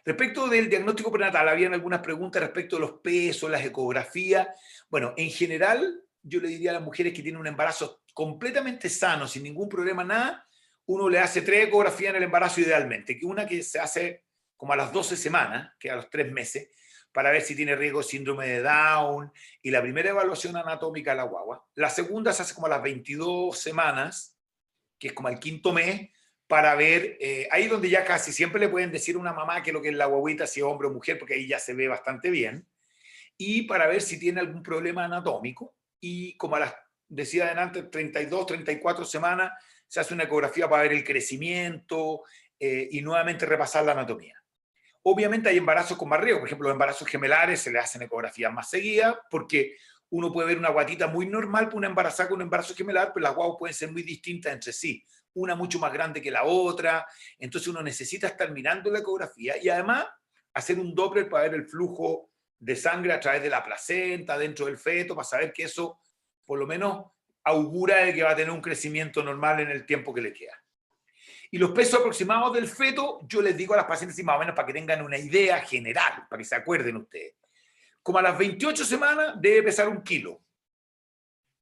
B: Respecto del diagnóstico prenatal, habían algunas preguntas respecto de los pesos, las ecografías. Bueno, en general, yo le diría a las mujeres que tienen un embarazo completamente sano, sin ningún problema, nada, uno le hace 3 ecografías en el embarazo idealmente, que una que se hace como a las 12 semanas, que a los 3 meses, para ver si tiene riesgo de síndrome de Down, y la primera evaluación anatómica de la guagua. La segunda se hace como a las 22 semanas, que es como al 5.º mes, para ver, ahí donde ya casi siempre le pueden decir a una mamá que lo que es la guaguita, si es hombre o mujer, porque ahí ya se ve bastante bien, y para ver si tiene algún problema anatómico, y como a las, decía adelante, 32, 34 semanas, se hace una ecografía para ver el crecimiento y nuevamente repasar la anatomía. Obviamente hay embarazos con más riesgo, por ejemplo, los embarazos gemelares se le hacen ecografías más seguidas, porque uno puede ver una guatita muy normal para una embarazada con un embarazo gemelar, pero las guaguas pueden ser muy distintas entre sí, una mucho más grande que la otra, entonces uno necesita estar mirando la ecografía y además hacer un Doppler para ver el flujo de sangre a través de la placenta, dentro del feto, para saber que eso por lo menos augura de que va a tener un crecimiento normal en el tiempo que le queda. Y los pesos aproximados del feto, yo les digo a las pacientes, y más o menos para que tengan una idea general, para que se acuerden ustedes. Como a las 28 semanas debe pesar 1 kilo.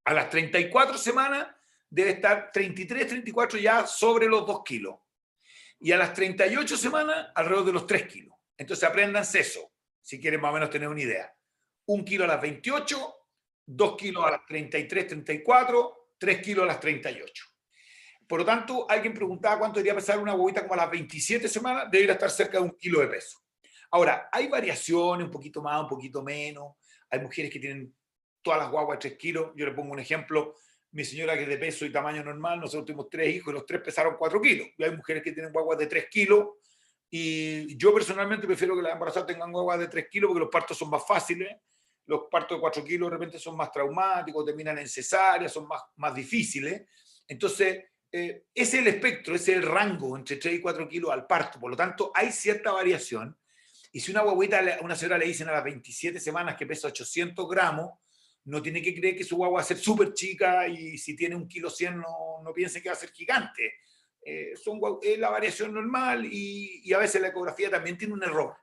B: A las 34 semanas debe estar 33, 34 ya sobre los 2 kilos. Y a las 38 semanas alrededor de los 3 kilos. Entonces apréndanse eso, si quieren más o menos tener una idea. 1 kilo a las 28, 2 kilos a las 33, 34, 3 kilos a las 38. Por lo tanto, alguien preguntaba cuánto debería pesar una guaguita como a las 27 semanas, debería estar cerca de 1 kilo de peso. Ahora, hay variaciones, un poquito más, un poquito menos. Hay mujeres que tienen todas las guaguas de 3 kilos. Yo le pongo un ejemplo. Mi señora, que es de peso y tamaño normal, nosotros tuvimos 3 hijos y los 3 pesaron 4 kilos. Y hay mujeres que tienen guaguas de 3 kilos. Y yo personalmente prefiero que las embarazadas tengan guaguas de 3 kilos porque los partos son más fáciles. Los partos de 4 kilos de repente son más traumáticos, terminan en cesárea, son más difíciles. Entonces, ese es el espectro, ese es el rango entre 3 y 4 kilos al parto. Por lo tanto, hay cierta variación. Y si una guaguita, a una señora le dicen a las 27 semanas que pesa 800 gramos, no tiene que creer que su guagua va a ser súper chica y si tiene 1,1 kg no piense que va a ser gigante. Es la variación normal y a veces la ecografía también tiene un error.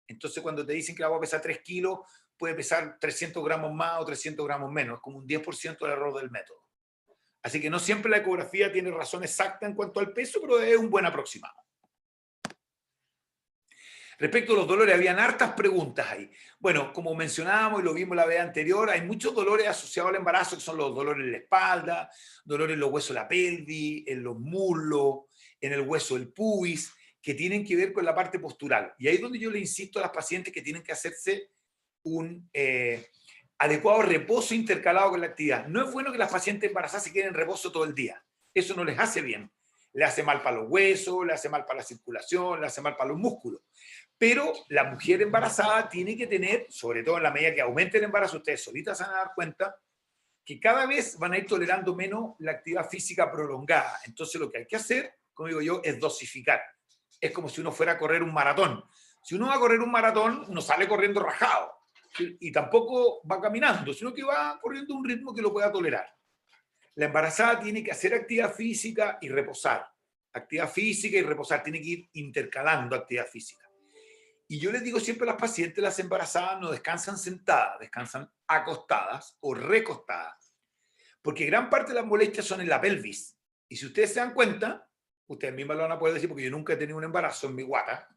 B: Entonces cuando te dicen que la guagua pesa 3 kilos, puede pesar 300 gramos más o 300 gramos menos. Es como un 10% del error del método. Así que no siempre la ecografía tiene razón exacta en cuanto al peso, pero es un buen aproximado. Respecto a los dolores, habían hartas preguntas ahí. Bueno, como mencionábamos y lo vimos la vez anterior, hay muchos dolores asociados al embarazo, que son los dolores en la espalda, dolores en los huesos de la pelvis, en los muslos, en el hueso del pubis, que tienen que ver con la parte postural. Y ahí es donde yo le insisto a las pacientes que tienen que hacerse un adecuado reposo intercalado con la actividad. No es bueno que las pacientes embarazadas se queden en reposo todo el día. Eso no les hace bien. Le hace mal para los huesos, le hace mal para la circulación, le hace mal para los músculos. Pero la mujer embarazada tiene que tener, sobre todo en la medida que aumente el embarazo, ustedes solitas se van a dar cuenta que cada vez van a ir tolerando menos la actividad física prolongada. Entonces lo que hay que hacer, como digo yo, es dosificar. Es como si uno fuera a correr un maratón. Si uno va a correr un maratón, no sale corriendo rajado y tampoco va caminando, sino que va corriendo a un ritmo que lo pueda tolerar. La embarazada tiene que hacer actividad física y reposar. Actividad física y reposar. Tiene que ir intercalando actividad física. Y yo les digo siempre a las pacientes, las embarazadas no descansan sentadas, descansan acostadas o recostadas. Porque gran parte de las molestias son en la pelvis. Y si ustedes se dan cuenta, ustedes mismas lo van a poder decir porque yo nunca he tenido un embarazo en mi guata,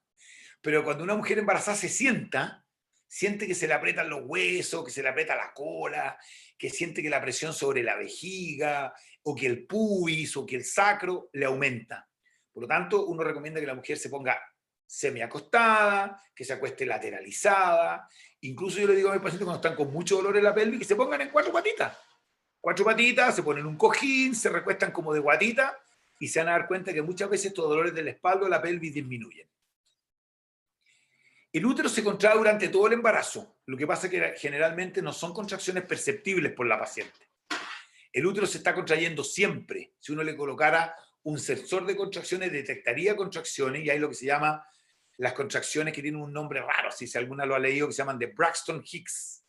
B: pero cuando una mujer embarazada se sienta, siente que se le aprietan los huesos, que se le aprieta la cola, que siente que la presión sobre la vejiga, o que el pubis, o que el sacro le aumenta. Por lo tanto, uno recomienda que la mujer se ponga semiacostada, que se acueste lateralizada. Incluso yo le digo a mis pacientes cuando están con mucho dolor en la pelvis que se pongan en cuatro patitas. Cuatro patitas, se ponen un cojín, se recuestan como de guatita y se van a dar cuenta que muchas veces estos dolores de la espalda o la pelvis disminuyen. El útero se contrae durante todo el embarazo. Lo que pasa es que generalmente no son contracciones perceptibles por la paciente. El útero se está contrayendo siempre. Si uno le colocara un sensor de contracciones, detectaría contracciones y hay lo que se llama las contracciones que tienen un nombre raro, si alguna lo ha leído, que se llaman de Braxton Hicks,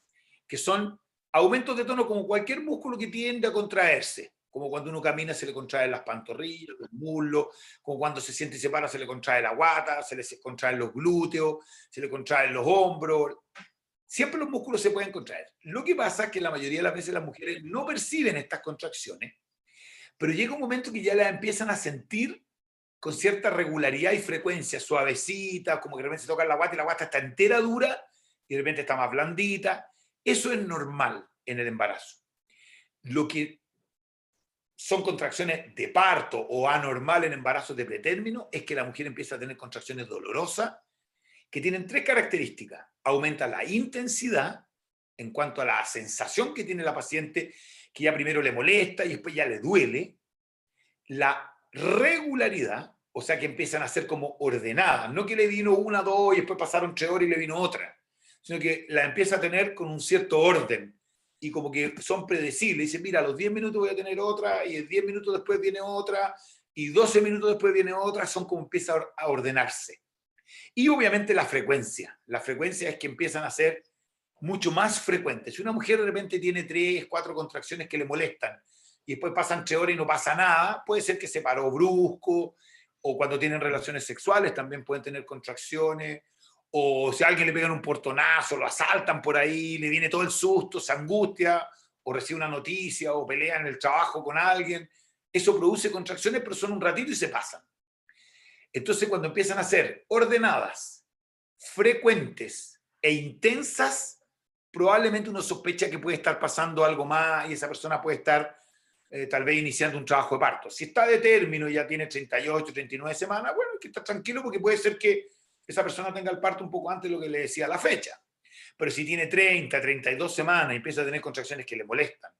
B: que son aumentos de tono como cualquier músculo que tiende a contraerse. Como cuando uno camina se le contraen las pantorrillas, los muslos, como cuando se siente y se para se le contrae la guata, se le contraen los glúteos, se le contraen los hombros. Siempre los músculos se pueden contraer. Lo que pasa es que la mayoría de las veces las mujeres no perciben estas contracciones, pero llega un momento que ya las empiezan a sentir con cierta regularidad y frecuencia, suavecita, como que de repente se toca la guata y la guata está entera dura y de repente está más blandita. Eso es normal en el embarazo. Lo que son contracciones de parto o anormal en embarazos de pretérmino es que la mujer empieza a tener contracciones dolorosas que tienen tres características. Aumenta la intensidad en cuanto a la sensación que tiene la paciente, que ya primero le molesta y después ya le duele. La regularidad, o sea que empiezan a ser como ordenadas, no que le vino una, dos y después pasaron 3 horas y le vino otra, sino que la empieza a tener con un cierto orden y como que son predecibles. Dice, mira, a los 10 minutos voy a tener otra y 10 minutos después viene otra y 12 minutos después viene otra, son como empieza a ordenarse. Y obviamente la frecuencia es que empiezan a ser mucho más frecuentes. Si una mujer de repente tiene 3, 4 contracciones que le molestan y después pasan 3 horas y no pasa nada, puede ser que se paró brusco, o cuando tienen relaciones sexuales también pueden tener contracciones, o si a alguien le pegan un portonazo, lo asaltan por ahí, le viene todo el susto, se angustia, o recibe una noticia, o pelea en el trabajo con alguien, eso produce contracciones, pero son un ratito y se pasan. Entonces, cuando empiezan a ser ordenadas, frecuentes e intensas, probablemente uno sospecha que puede estar pasando algo más y esa persona puede estar tal vez iniciando un trabajo de parto. Si está de término y ya tiene 38, 39 semanas, bueno, hay que estar tranquilo porque puede ser que esa persona tenga el parto un poco antes de lo que le decía la fecha. Pero si tiene 30, 32 semanas y empieza a tener contracciones que le molestan,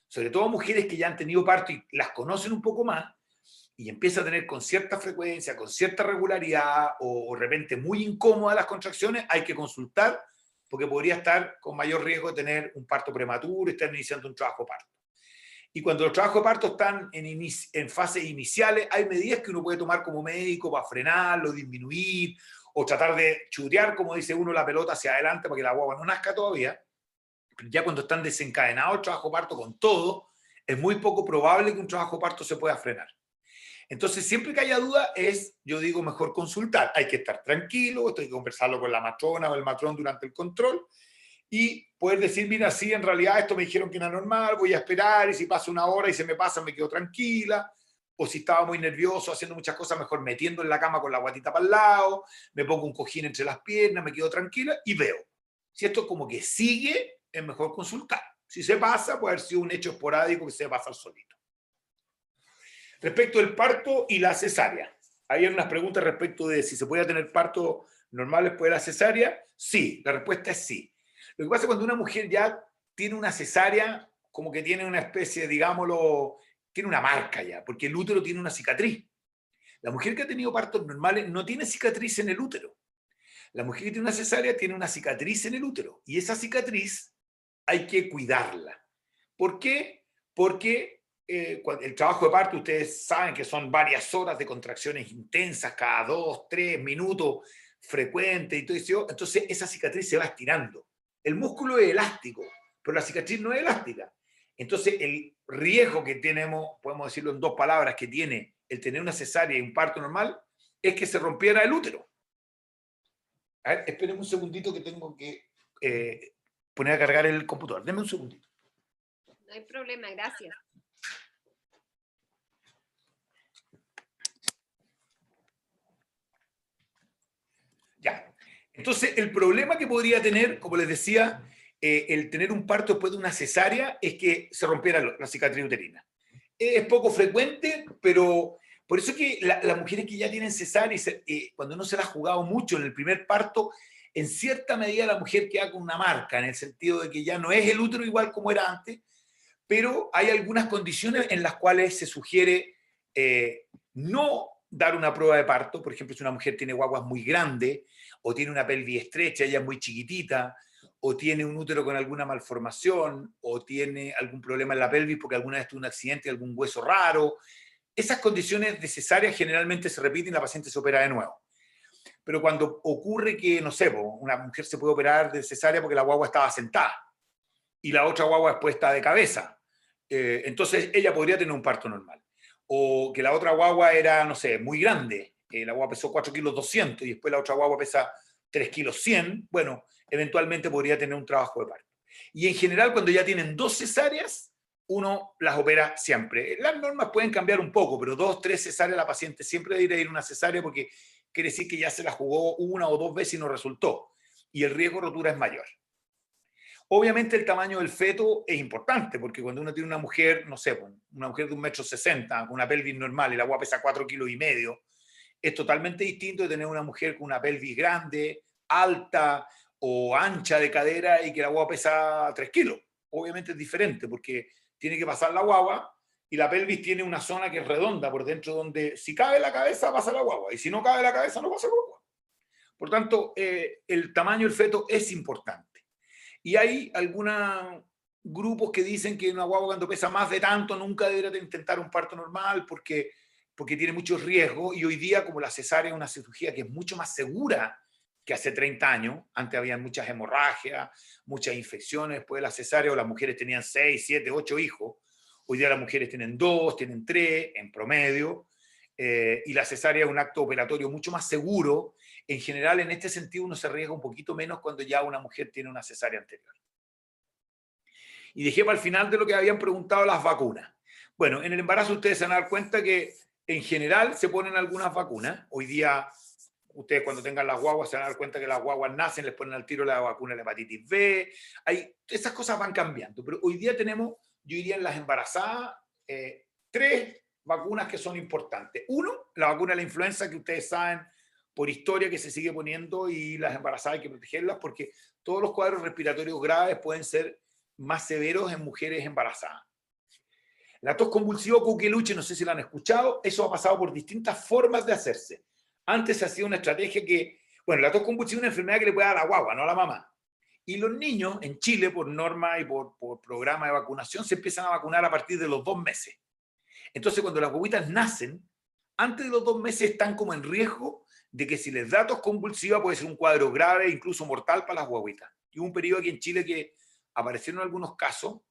B: sobre todo mujeres que ya han tenido parto y las conocen un poco más, y empieza a tener con cierta frecuencia, con cierta regularidad o de repente muy incómodas las contracciones, hay que consultar porque podría estar con mayor riesgo de tener un parto prematuro y estar iniciando un trabajo de parto. Y cuando los trabajos de parto están en fases iniciales, hay medidas que uno puede tomar como médico para frenarlo, disminuir o tratar de chutear, como dice uno, la pelota hacia adelante para que la guagua no nazca todavía. Ya cuando están desencadenados el trabajo de parto con todo, es muy poco probable que un trabajo de parto se pueda frenar. Entonces, siempre que haya duda, yo digo, mejor consultar. Hay que estar tranquilo, esto hay que conversarlo con la matrona o el matrón durante el control y poder decir, mira, sí, en realidad esto me dijeron que era normal, voy a esperar y si pasa una hora y se me pasa, me quedo tranquila. o si estaba muy nervioso, haciendo muchas cosas, mejor metiendo en la cama con la guatita para el lado, me pongo un cojín entre las piernas, me quedo tranquila y veo. Si esto como que sigue, es mejor consultar. Si se pasa, puede haber sido un hecho esporádico que se va a pasar solito. Respecto del parto y la cesárea. Hay unas preguntas respecto de si se puede tener parto normal después de la cesárea. Sí, la respuesta es sí. Lo que pasa es cuando una mujer ya tiene una cesárea, como que tiene una especie, digámoslo, tiene una marca ya, porque el útero tiene una cicatriz. La mujer que ha tenido partos normales no tiene cicatriz en el útero. La mujer que tiene una cesárea tiene una cicatriz en el útero, y esa cicatriz hay que cuidarla. ¿Por qué? Porque el trabajo de parto, ustedes saben que son varias horas de contracciones intensas, cada 2, 3 minutos, frecuentes y todo eso. Entonces esa cicatriz se va estirando. El músculo es elástico, pero la cicatriz no es elástica. Entonces el riesgo que tenemos, podemos decirlo en 2 palabras, que tiene el tener una cesárea y un parto normal, es que se rompiera el útero. A ver, espérenme un segundito que tengo que poner a cargar el computador. Denme un segundito.
D: No hay problema, gracias.
B: Ya. Entonces, el problema que podría tener, como les decía, el tener un parto después de una cesárea es que se rompiera la cicatriz uterina. Es poco frecuente, pero por eso es que las mujeres que ya tienen cesárea, cuando no se la ha jugado mucho en el primer parto, en cierta medida la mujer queda con una marca, en el sentido de que ya no es el útero igual como era antes, pero hay algunas condiciones en las cuales se sugiere no dar una prueba de parto. Por ejemplo, si una mujer tiene guaguas muy grandes, o tiene una pelvis estrecha, ella es muy chiquitita, o tiene un útero con alguna malformación, o tiene algún problema en la pelvis porque alguna vez tuvo un accidente, algún hueso raro. Esas condiciones de cesárea generalmente se repiten y la paciente se opera de nuevo. Pero cuando ocurre que, no sé, una mujer se puede operar de cesárea porque la guagua estaba sentada y la otra guagua después está de cabeza, entonces ella podría tener un parto normal. O que la otra guagua era, no sé, muy grande, la guagua pesó 4 kilos 200 y después la otra guagua pesa 3 kilos 100, bueno, eventualmente podría tener un trabajo de parto. Y en general, cuando ya tienen 2 cesáreas, uno las opera siempre. Las normas pueden cambiar un poco, pero 2, 3 cesáreas la paciente siempre debería ir a una cesárea porque quiere decir que ya se la jugó 1 o 2 veces y no resultó. Y el riesgo de rotura es mayor. Obviamente el tamaño del feto es importante, porque cuando uno tiene una mujer, no sé, una mujer de 1,60 m, con una pelvis normal y la guagua pesa 4,5 kilos, es totalmente distinto de tener una mujer con una pelvis grande, alta o ancha de cadera y que la guagua pesa 3 kilos. Obviamente es diferente, porque tiene que pasar la guagua y la pelvis tiene una zona que es redonda por dentro, donde si cabe la cabeza pasa la guagua y si no cabe la cabeza no pasa la guagua. Por tanto, el tamaño del feto es importante. Y hay algunos grupos que dicen que una guagua cuando pesa más de tanto nunca debería intentar un parto normal porque tiene muchos riesgos, y hoy día, como la cesárea es una cirugía que es mucho más segura que hace 30 años, antes había muchas hemorragias, muchas infecciones después de la cesárea, o las mujeres tenían 6, 7, 8 hijos, hoy día las mujeres tienen 2, tienen 3 en promedio, y la cesárea es un acto operatorio mucho más seguro. En general, en este sentido, uno se arriesga un poquito menos cuando ya una mujer tiene una cesárea anterior. Y dejé para el final de lo que habían preguntado las vacunas. Bueno, en el embarazo ustedes se van a dar cuenta que en general se ponen algunas vacunas. Hoy día, ustedes cuando tengan las guaguas se van a dar cuenta que las guaguas nacen, les ponen al tiro la vacuna de la hepatitis B. Esas cosas van cambiando, pero hoy día tenemos, yo diría en las embarazadas, 3 vacunas que son importantes. Uno, la vacuna de la influenza, que ustedes saben por historia que se sigue poniendo, y las embarazadas hay que protegerlas porque todos los cuadros respiratorios graves pueden ser más severos en mujeres embarazadas. La tos convulsiva Coqueluche, no sé si la han escuchado, eso ha pasado por distintas formas de hacerse. Antes se hacía una estrategia que, bueno, la tos convulsiva es una enfermedad que le puede dar a la guagua, no a la mamá. Y los niños en Chile, por norma y por programa de vacunación, se empiezan a vacunar a partir de los 2 meses. Entonces, cuando las guaguitas nacen, antes de los 2 meses están como en riesgo de que si les da tos convulsiva puede ser un cuadro grave, incluso mortal para las guaguitas. Y hubo un periodo aquí en Chile que aparecieron algunos casos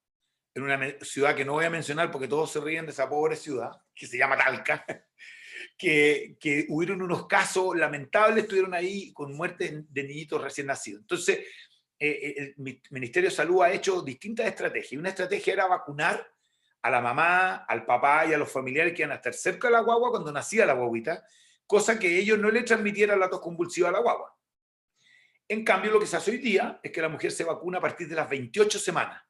B: en una ciudad que no voy a mencionar porque todos se ríen de esa pobre ciudad, que se llama Talca, que hubieron unos casos lamentables, estuvieron ahí con muerte de niñitos recién nacidos. Entonces, el Ministerio de Salud ha hecho distintas estrategias. Una estrategia era vacunar a la mamá, al papá y a los familiares que iban a estar cerca de la guagua cuando nacía la guaguita, cosa que ellos no le transmitieran la tos convulsiva a la guagua. En cambio, lo que se hace hoy día es que la mujer se vacuna a partir de las 28 semanas.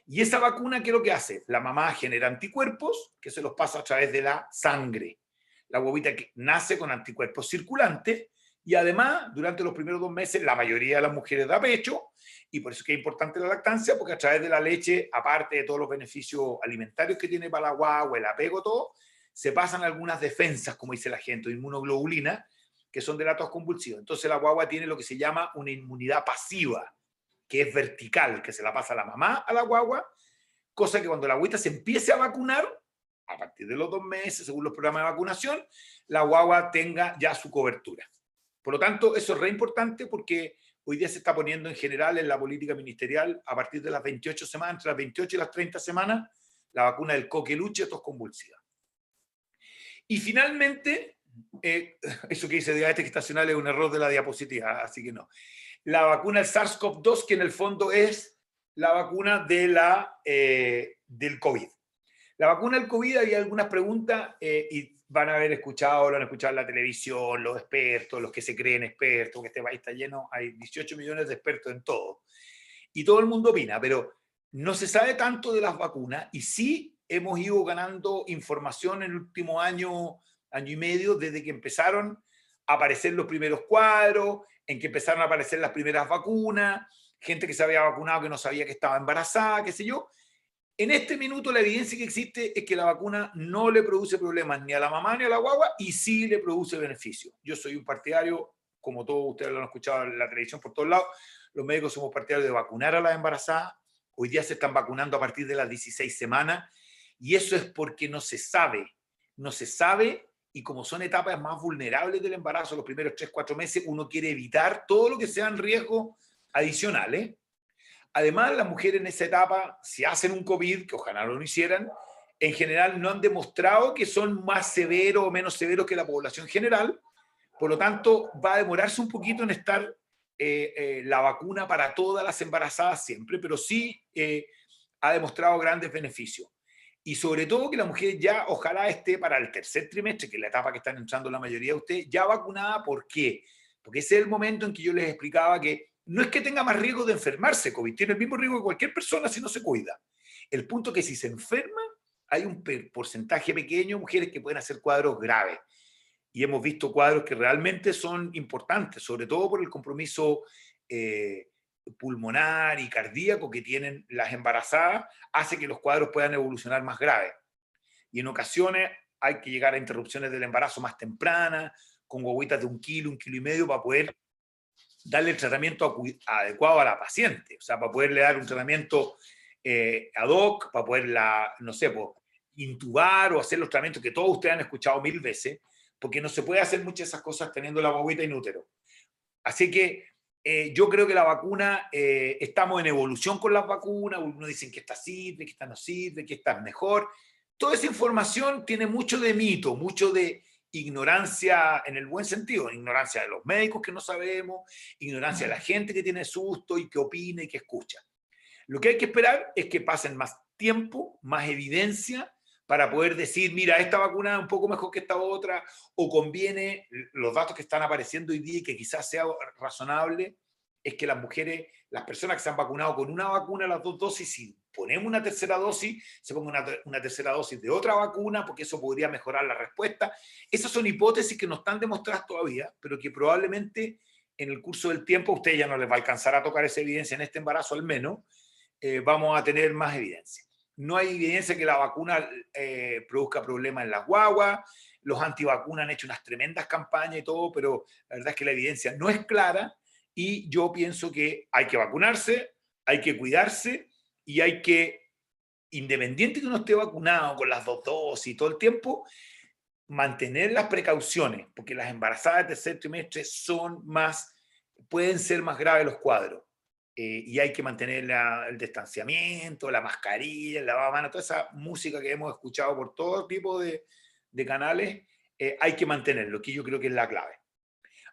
B: Y esa vacuna, ¿qué es lo que hace? La mamá genera anticuerpos que se los pasa a través de la sangre. La guaguita que nace con anticuerpos circulantes y además, durante los primeros 2 meses, la mayoría de las mujeres da pecho, y por eso es que es importante la lactancia, porque a través de la leche, aparte de todos los beneficios alimentarios que tiene para la guagua, el apego, todo, se pasan algunas defensas, como dice la gente, inmunoglobulina, que son de la tos convulsiva. Entonces la guagua tiene lo que se llama una inmunidad pasiva, que es vertical, que se la pasa la mamá a la guagua, cosa que cuando la guaguita se empiece a vacunar, a partir de los 2 meses, según los programas de vacunación, la guagua tenga ya su cobertura. Por lo tanto, eso es re importante porque hoy día se está poniendo en general en la política ministerial, a partir de las 28 semanas, entre las 28 y las 30 semanas, la vacuna del coqueluche tos convulsiva. Y finalmente, eso que dice diabetes gestacional es un error de la diapositiva, así que no. La vacuna del SARS-CoV-2, que en el fondo es la vacuna de del COVID. La vacuna del COVID, había algunas preguntas y van a haber escuchado, lo han escuchado en la televisión, los expertos, los que se creen expertos, que este país está lleno, hay 18 millones de expertos en todo. Y todo el mundo opina, pero no se sabe tanto de las vacunas y sí hemos ido ganando información en el último año, año y medio, desde que empezaron a aparecer los primeros cuadros, en que empezaron a aparecer las primeras vacunas, gente que se había vacunado que no sabía que estaba embarazada, qué sé yo. En este minuto la evidencia que existe es que la vacuna no le produce problemas ni a la mamá ni a la guagua y sí le produce beneficio. Yo soy un partidario, como todos ustedes lo han escuchado en la televisión por todos lados, los médicos somos partidarios de vacunar a las embarazadas. Hoy día se están vacunando a partir de las 16 semanas y eso es porque no se sabe y como son etapas más vulnerables del embarazo, los primeros 3-4 meses, uno quiere evitar todo lo que sean riesgos adicionales. Además, las mujeres en esa etapa, si hacen un COVID, que ojalá no lo hicieran, en general no han demostrado que son más severos o menos severos que la población general. Por lo tanto, va a demorarse un poquito en estar la vacuna para todas las embarazadas siempre, pero sí ha demostrado grandes beneficios. Y sobre todo que la mujer ya ojalá esté para el tercer trimestre, que es la etapa que están entrando la mayoría de ustedes, ya vacunada. ¿Por qué? Porque ese es el momento en que yo les explicaba que no es que tenga más riesgo de enfermarse COVID, tiene el mismo riesgo que cualquier persona si no se cuida. El punto es que si se enferma, hay un porcentaje pequeño de mujeres que pueden hacer cuadros graves. Y hemos visto cuadros que realmente son importantes, sobre todo por el compromiso pulmonar y cardíaco que tienen las embarazadas, hace que los cuadros puedan evolucionar más graves. Y en ocasiones hay que llegar a interrupciones del embarazo más tempranas, con guaguitas de 1 kilo, 1,5 kilos, para poder darle el tratamiento adecuado a la paciente, o sea, para poderle dar un tratamiento ad hoc, para poderla, no sé, intubar o hacer los tratamientos que todos ustedes han escuchado 1000 veces, porque no se puede hacer muchas de esas cosas teniendo la guaguita in útero. Así que yo creo que la vacuna, estamos en evolución con las vacunas, unos dicen que esta sirve, que esta no sirve, que esta es mejor. Toda esa información tiene mucho de mito, mucho de ignorancia en el buen sentido, ignorancia de los médicos que no sabemos, ignorancia de la gente que tiene susto y que opina y que escucha. Lo que hay que esperar es que pasen más tiempo, más evidencia, para poder decir, mira, esta vacuna es un poco mejor que esta otra, o conviene. Los datos que están apareciendo hoy día y que quizás sea razonable, es que las mujeres, las personas que se han vacunado con una vacuna, las 2 dosis, si ponemos una tercera dosis, se ponga una tercera dosis de otra vacuna, porque eso podría mejorar la respuesta. Esas son hipótesis que no están demostradas todavía, pero que probablemente en el curso del tiempo, a ustedes ya no les va a alcanzar a tocar esa evidencia en este embarazo al menos, vamos a tener más evidencia. No hay evidencia que la vacuna produzca problemas en las guaguas. Los antivacunas han hecho unas tremendas campañas y todo, pero la verdad es que la evidencia no es clara y yo pienso que hay que vacunarse, hay que cuidarse y hay que, independiente que uno esté vacunado con las 2 dosis y todo el tiempo, mantener las precauciones, porque las embarazadas de tercer trimestre pueden ser más graves los cuadros. Y hay que mantener el distanciamiento, la mascarilla, el lavado de manos, toda esa música que hemos escuchado por todo tipo de canales, hay que mantenerlo, que yo creo que es la clave.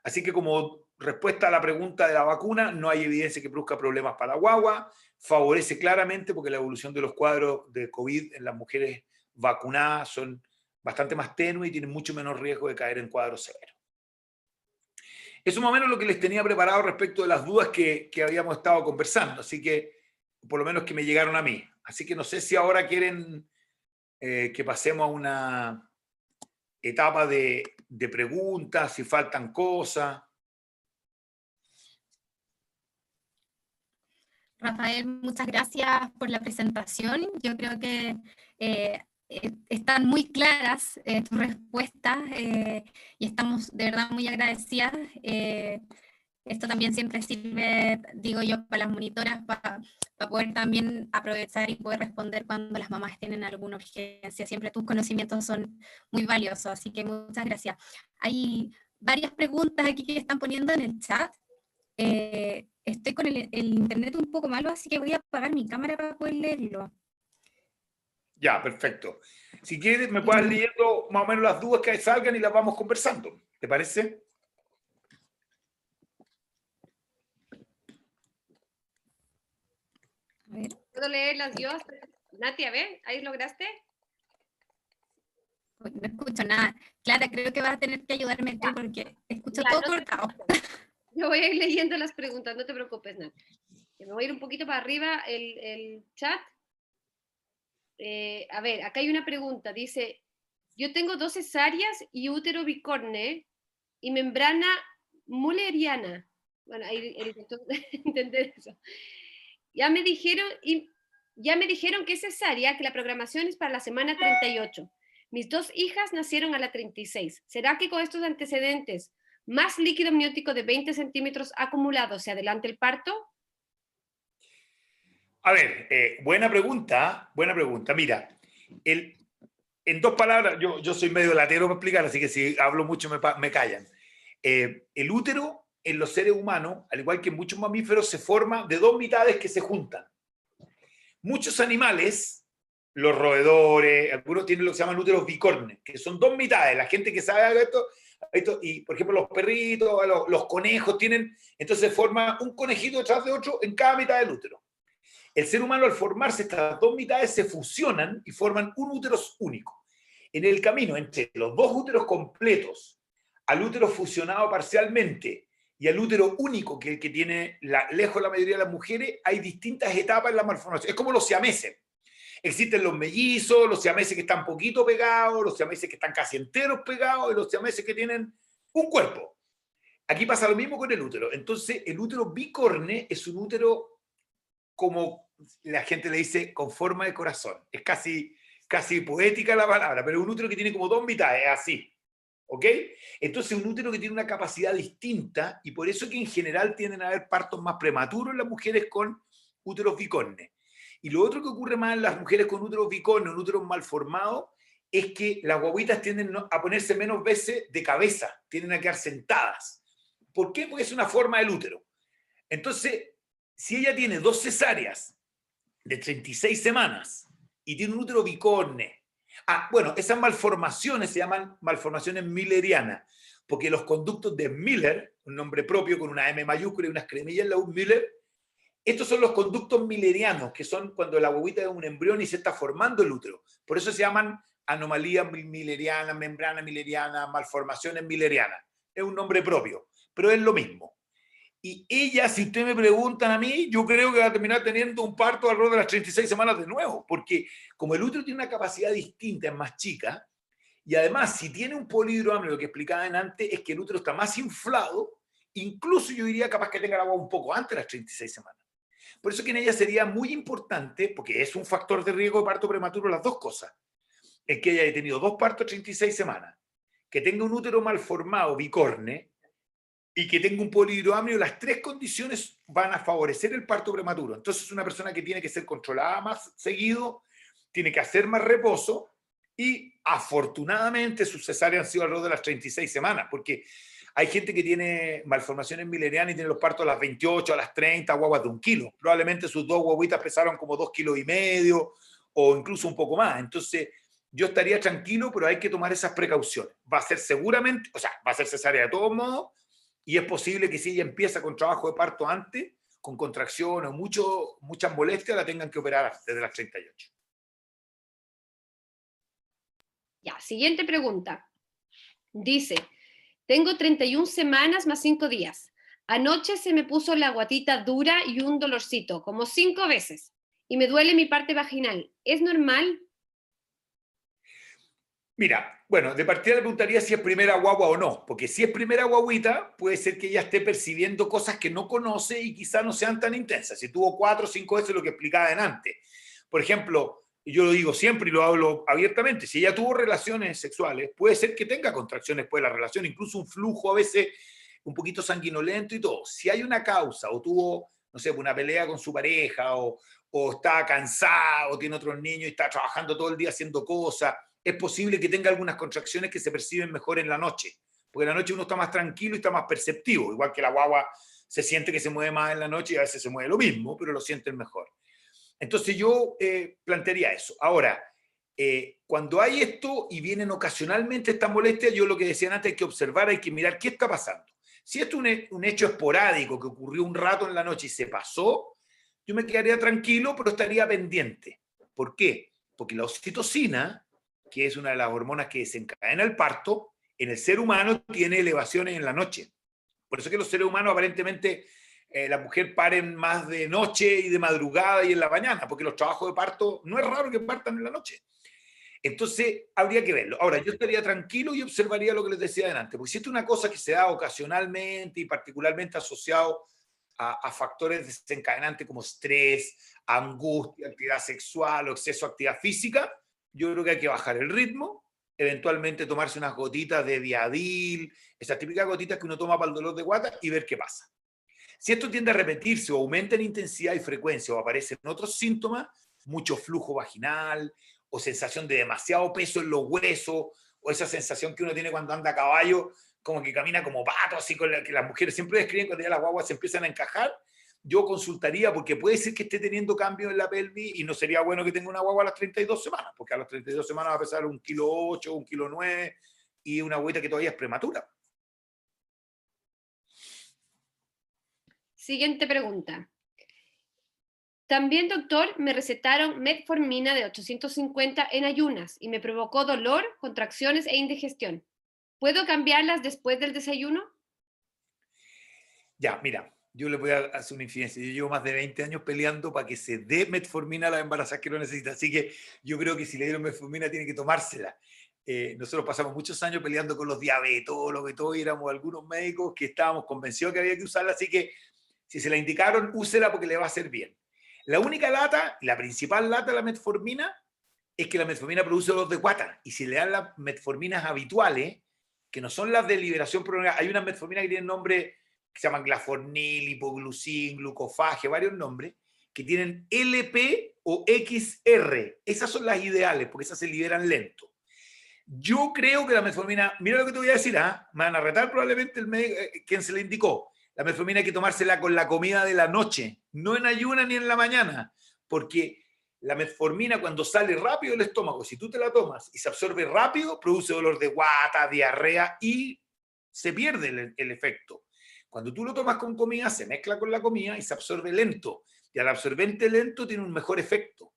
B: Así que como respuesta a la pregunta de la vacuna, no hay evidencia que produzca problemas para la guagua. favorece claramente porque la evolución de los cuadros de COVID en las mujeres vacunadas son bastante más tenues y tienen mucho menos riesgo de caer en cuadros severos. Eso más o menos lo que les tenía preparado respecto de las dudas que habíamos estado conversando, así que por lo menos que me llegaron a mí. Así que no sé si ahora quieren que pasemos a una etapa de preguntas, si faltan cosas.
A: Rafael, muchas gracias por la presentación. Yo creo que están muy claras tus respuestas y estamos de verdad muy agradecidas. Esto también siempre sirve, digo yo, para las monitoras, para poder también aprovechar y poder responder cuando las mamás tienen alguna urgencia. Siempre tus conocimientos son muy valiosos, así que muchas gracias. Hay varias preguntas aquí que están poniendo en el chat. Estoy con el internet un poco malo, así que voy a apagar mi cámara para poder leerlo.
B: Ya, perfecto. Si quieres, me puedes leyendo más o menos las dudas que salgan y las vamos conversando. ¿Te parece?
A: A ver.
D: ¿Puedo leerlas yo? Nati, a ver, ¿ahí lograste?
A: No escucho nada. Clara, creo que vas a tener que ayudarme tú porque escucho
D: Ya,
A: todo
D: no te
A: cortado.
D: Yo voy a ir leyendo las preguntas, no te preocupes, Nati. Me voy a ir un poquito para arriba el chat. A ver, acá hay una pregunta. Dice, yo tengo 2 cesáreas y útero bicorne y membrana mulleriana. Bueno, ahí entender eso. Ya me dijeron que es cesárea, que la programación es para la semana 38. Mis 2 hijas nacieron a la 36. ¿Será que con estos antecedentes, más líquido amniótico de 20 centímetros acumulado, se adelanta el parto?
B: A ver, buena pregunta, buena pregunta. Mira, en 2 palabras, yo soy medio latero para explicar, así que si hablo mucho me callan. El útero en los seres humanos, al igual que en muchos mamíferos, se forma de 2 mitades que se juntan. Muchos animales, los roedores, algunos tienen lo que se llaman úteros bicornes, que son 2 mitades. La gente que sabe esto y por ejemplo los perritos, los conejos tienen, entonces se forma un conejito detrás de otro en cada mitad del útero. El ser humano, al formarse estas 2 mitades, se fusionan y forman un útero único. En el camino entre los 2 úteros completos, al útero fusionado parcialmente y al útero único, que es el que tiene lejos la mayoría de las mujeres, hay distintas etapas en la malformación. Es como los siameses. Existen los mellizos, los siameses que están poquito pegados, los siameses que están casi enteros pegados y los siameses que tienen un cuerpo. Aquí pasa lo mismo con el útero. Entonces, el útero bicorne es un útero, como la gente le dice, con forma de corazón. Es casi poética la palabra, pero un útero que tiene como 2 mitades, es así. ¿Ok? Entonces, un útero que tiene una capacidad distinta, y por eso que en general tienden a haber partos más prematuros en las mujeres con úteros bicornes. Y lo otro que ocurre más en las mujeres con úteros bicornes, un útero mal formado, es que las guaguitas tienden a ponerse menos veces de cabeza, tienden a quedar sentadas. ¿Por qué? Porque es una forma del útero. Entonces, si ella tiene 2 cesáreas de 36 semanas y tiene un útero bicorne, bueno, esas malformaciones se llaman malformaciones müllerianas, porque los conductos de Müller, un nombre propio con una M mayúscula y unas cremillas en la U, Müller, estos son los conductos müllerianos, que son cuando la huevita es un embrión y se está formando el útero. Por eso se llaman anomalías müllerianas, membrana mülleriana, malformaciones müllerianas. Es un nombre propio, pero es lo mismo. Y ella, si ustedes me preguntan a mí, yo creo que va a terminar teniendo un parto alrededor de las 36 semanas de nuevo, porque como el útero tiene una capacidad distinta, es más chica, y además si tiene un polihidroamnio, lo que explicaba antes, es que el útero está más inflado, incluso yo diría capaz que tenga la agua un poco antes de las 36 semanas. Por eso que en ella sería muy importante, porque es un factor de riesgo de parto prematuro, las 2 cosas. Es que ella haya tenido 2 partos 36 semanas, que tenga un útero mal formado, bicorne, y que tenga un polihidroamnio. Las 3 condiciones van a favorecer el parto prematuro. Entonces es una persona que tiene que ser controlada más seguido, tiene que hacer más reposo, y afortunadamente sus cesáreas han sido alrededor de las 36 semanas, porque hay gente que tiene malformaciones müllerianas y tiene los partos a las 28, a las 30, guaguas de 1 kilo. Probablemente sus 2 guaguitas pesaron como 2,5 kilos o incluso un poco más. Entonces, yo estaría tranquilo, pero hay que tomar esas precauciones. Va a ser seguramente, o sea, va a ser cesárea de todos modos, y es posible que si ella empieza con trabajo de parto antes, con contracción o muchas molestias la tengan que operar desde las 38.
D: Ya, siguiente pregunta. Dice, tengo 31 semanas más 5 días. Anoche se me puso la guatita dura y un dolorcito, como 5 veces, y me duele mi parte vaginal. ¿Es normal?
B: Mira, bueno, de partida le preguntaría si es primera guagua o no, porque si es primera guaguita, puede ser que ella esté percibiendo cosas que no conoce y quizás no sean tan intensas. Si tuvo 4 o 5 veces lo que explicaba antes. Por ejemplo, yo lo digo siempre y lo hablo abiertamente, si ella tuvo relaciones sexuales, puede ser que tenga contracciones después de la relación, incluso un flujo a veces un poquito sanguinolento y todo. Si hay una causa o tuvo, no sé, una pelea con su pareja o está cansada o tiene otros niños y está trabajando todo el día haciendo cosas, es posible que tenga algunas contracciones que se perciben mejor en la noche, porque en la noche uno está más tranquilo y está más perceptivo, igual que la guagua se siente que se mueve más en la noche y a veces se mueve lo mismo, pero lo sienten mejor. Entonces yo plantearía eso. Ahora, cuando hay esto y vienen ocasionalmente estas molestias, yo lo que decía antes, hay que observar, hay que mirar qué está pasando. Si esto es un hecho esporádico que ocurrió un rato en la noche y se pasó, yo me quedaría tranquilo, pero estaría pendiente. ¿Por qué? Porque la oxitocina, que es una de las hormonas que desencadena el parto, en el ser humano tiene elevaciones en la noche. Por eso que los seres humanos aparentemente la mujer paren más de noche y de madrugada y en la mañana, porque los trabajos de parto no es raro que partan en la noche. Entonces, habría que verlo. Ahora, yo estaría tranquilo y observaría lo que les decía adelante, porque si esto es una cosa que se da ocasionalmente y particularmente asociado a factores desencadenantes como estrés, angustia, actividad sexual o exceso de actividad física, yo creo que hay que bajar el ritmo, eventualmente tomarse unas gotitas de Diadil, esas típicas gotitas que uno toma para el dolor de guata y ver qué pasa. Si esto tiende a repetirse o aumenta en intensidad y frecuencia o aparecen otros síntomas, mucho flujo vaginal o sensación de demasiado peso en los huesos o esa sensación que uno tiene cuando anda a caballo, como que camina como pato, así con que las mujeres siempre describen cuando ya las guaguas se empiezan a encajar, yo consultaría porque puede ser que esté teniendo cambios en la pelvis y no sería bueno que tenga una guagua a las 32 semanas, porque a las 32 semanas va a pesar 1,8 kg, 1,9 kg y una guaguita que todavía es prematura.
D: Siguiente pregunta. También, doctor, me recetaron metformina de 850 en ayunas y me provocó dolor, contracciones e indigestión. ¿Puedo cambiarlas después del desayuno?
B: Ya, mira, yo le voy a hacer una infidencia. Yo llevo más de 20 años peleando para que se dé metformina a las embarazadas que lo necesitan. Así que yo creo que si le dieron metformina tiene que tomársela. Nosotros pasamos muchos años peleando con los diabetólogos y todo, y éramos algunos médicos que estábamos convencidos que había que usarla. Así que si se la indicaron, úsela porque le va a hacer bien. La única lata, la principal lata de la metformina, es que la metformina produce dolor de guata. Y si le dan las metforminas habituales, que no son las de liberación prolongada, hay unas metforminas que tienen nombre que se llaman glafornil, hipoglucin, glucofagia, varios nombres, que tienen LP o XR. Esas son las ideales, porque esas se liberan lento. Yo creo que la metformina, mira lo que te voy a decir, me van a retar probablemente el médico, quien se le indicó. La metformina hay que tomársela con la comida de la noche, no en ayuna ni en la mañana, porque la metformina cuando sale rápido del estómago, si tú te la tomas y se absorbe rápido, produce dolor de guata, diarrea y se pierde el efecto. Cuando tú lo tomas con comida, se mezcla con la comida y se absorbe lento. Y al absorbente lento tiene un mejor efecto.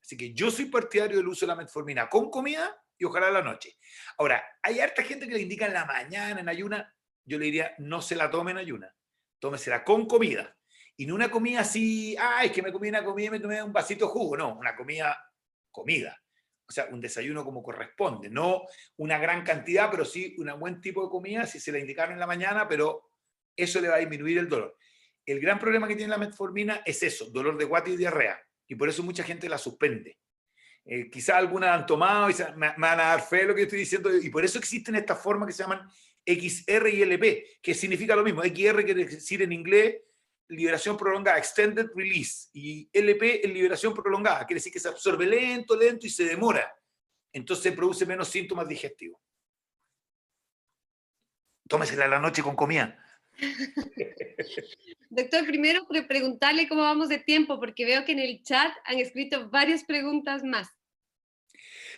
B: Así que yo soy partidario del uso de la metformina con comida y ojalá a la noche. Ahora, hay harta gente que le indica en la mañana, en ayuna. Yo le diría, no se la tome en ayuna. Tómesela con comida. Y no una comida así, es que me comí una comida y me tomé un vasito de jugo. No, una comida. O sea, un desayuno como corresponde. No una gran cantidad, pero sí un buen tipo de comida si se la indicaron en la mañana, pero eso le va a disminuir el dolor. El gran problema que tiene la metformina es eso, dolor de guata y diarrea. Y por eso mucha gente la suspende. Quizás algunas han tomado y me van a dar fe de lo que estoy diciendo. Y por eso existen estas formas que se llaman XR y LP, que significa lo mismo. XR quiere decir en inglés liberación prolongada, extended release. Y LP es liberación prolongada. Quiere decir que se absorbe lento, lento y se demora. Entonces produce menos síntomas digestivos. Tómesela a la noche con comida.
D: Doctor, primero preguntarle cómo vamos de tiempo, porque veo que en el chat han escrito varias preguntas más.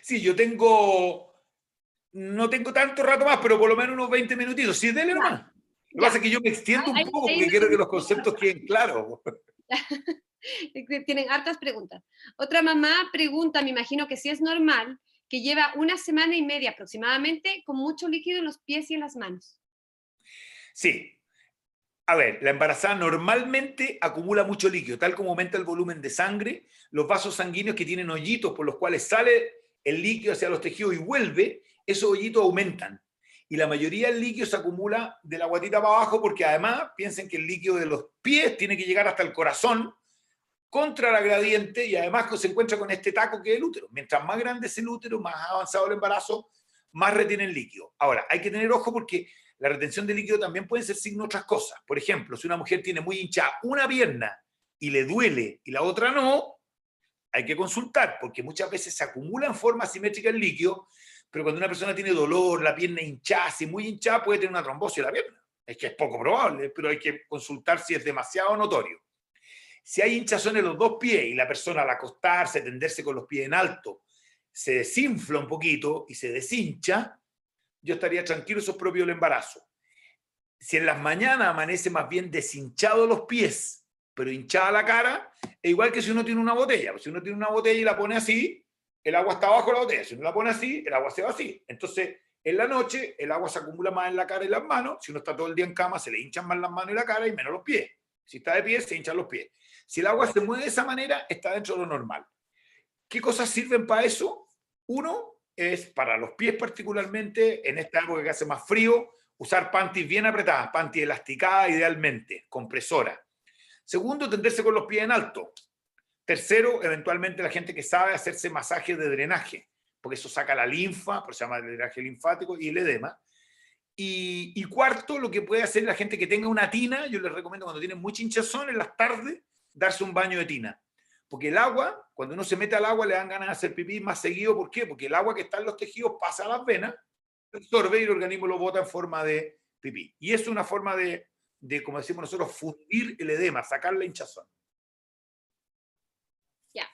B: Sí, no tengo tanto rato más, pero por lo menos unos 20 minutitos. Sí, dele nomás. Lo que pasa es que yo me extiendo un poco porque quiero que los conceptos queden claros.
D: Tienen hartas preguntas. Otra mamá pregunta, me imagino que si es normal, que lleva 1 semana y media aproximadamente con mucho líquido en los pies y en las manos.
B: Sí. A ver, la embarazada normalmente acumula mucho líquido, tal como aumenta el volumen de sangre, los vasos sanguíneos que tienen hoyitos por los cuales sale el líquido hacia los tejidos y vuelve, esos hoyitos aumentan. Y la mayoría del líquido se acumula de la guatita para abajo porque además piensen que el líquido de los pies tiene que llegar hasta el corazón contra la gradiente y además se encuentra con este taco que es el útero. Mientras más grande es el útero, más avanzado el embarazo, más retiene el líquido. Ahora, hay que tener ojo porque la retención de líquido también puede ser signo de otras cosas. Por ejemplo, si una mujer tiene muy hinchada una pierna y le duele y la otra no, hay que consultar porque muchas veces se acumula en forma asimétrica el líquido, pero cuando una persona tiene dolor, la pierna hinchada, si muy hinchada, puede tener una trombosis en la pierna. Es que es poco probable, pero hay que consultar si es demasiado notorio. Si hay hinchazón en los dos pies y la persona al acostarse, tenderse con los pies en alto, se desinfla un poquito y se deshincha, yo estaría tranquilo, eso es propio del embarazo. Si en las mañanas amanece más bien deshinchado los pies, pero hinchada la cara, es igual que si uno tiene una botella. Si uno tiene una botella y la pone así, el agua está abajo de la botella. Si uno la pone así, el agua se va así. Entonces, en la noche, el agua se acumula más en la cara y las manos. Si uno está todo el día en cama, se le hinchan más las manos y la cara y menos los pies. Si está de pie, se hinchan los pies. Si el agua se mueve de esa manera, está dentro de lo normal. ¿Qué cosas sirven para eso? Uno es para los pies particularmente, en esta época que hace más frío, usar panties bien apretadas, panties elasticadas idealmente, compresora. Segundo, tenderse con los pies en alto. Tercero, eventualmente la gente que sabe hacerse masajes de drenaje, porque eso saca la linfa, por eso se llama drenaje linfático, y el edema. Y cuarto, lo que puede hacer la gente que tenga una tina, yo les recomiendo cuando tienen mucha hinchazón en las tardes, darse un baño de tina. Porque el agua, cuando uno se mete al agua, le dan ganas de hacer pipí más seguido. ¿Por qué? Porque el agua que está en los tejidos pasa a las venas, absorbe y el organismo lo bota en forma de pipí. Y es una forma de, como decimos nosotros, fundir el edema, sacar la hinchazón.
D: Ya.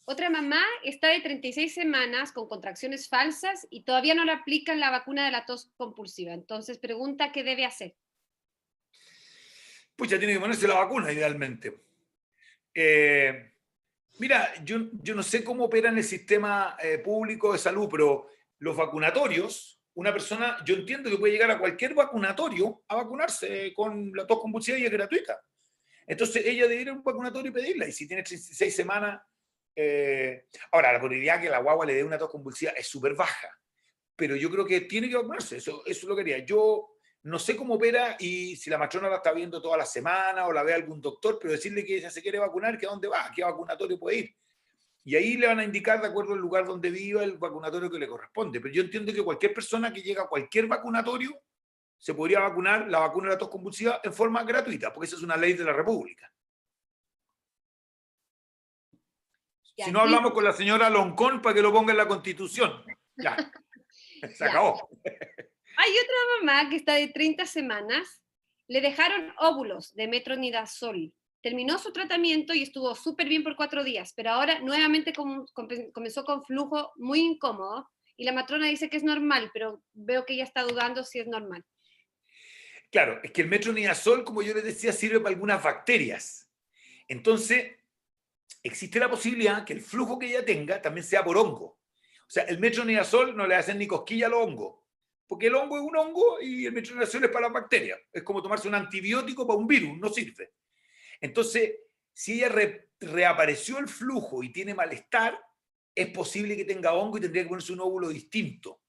D: Otra mamá está de 36 semanas con contracciones falsas y todavía no le aplican la vacuna de la tos compulsiva. Entonces pregunta qué debe hacer.
B: Pues ya tiene que ponerse la vacuna, idealmente. Mira, yo no sé cómo opera en el sistema público de salud, pero los vacunatorios, una persona, yo entiendo que puede llegar a cualquier vacunatorio a vacunarse con la tos convulsiva y es gratuita. Entonces ella debe ir a un vacunatorio y pedirla, y si tiene 36 semanas... ahora, la probabilidad que la guagua le dé una tos convulsiva es súper baja, pero yo creo que tiene que vacunarse, eso es lo que haría. Yo no sé cómo opera y si la matrona la está viendo toda la semana o la ve algún doctor, pero decirle que ella se quiere vacunar, que a dónde va, a qué vacunatorio puede ir. Y ahí le van a indicar, de acuerdo al lugar donde viva, el vacunatorio que le corresponde. Pero yo entiendo que cualquier persona que llega a cualquier vacunatorio se podría vacunar la vacuna de la tos convulsiva en forma gratuita, porque esa es una ley de la República. Si no, hablamos con la señora Loncón para que lo ponga en la Constitución. Ya, se acabó.
D: Hay otra mamá que está de 30 semanas, le dejaron óvulos de metronidazol. Terminó su tratamiento y estuvo súper bien por 4 días, pero ahora nuevamente comenzó con flujo muy incómodo y la matrona dice que es normal, pero veo que ella está dudando si es normal.
B: Claro, es que el metronidazol, como yo les decía, sirve para algunas bacterias. Entonces, existe la posibilidad que el flujo que ella tenga también sea por hongo. O sea, el metronidazol no le hacen ni cosquilla al hongo, porque el hongo es un hongo y el metronidazol es para las bacterias. Es como tomarse un antibiótico para un virus, no sirve. Entonces, si ella reapareció el flujo y tiene malestar, es posible que tenga hongo y tendría que ponerse un óvulo distinto.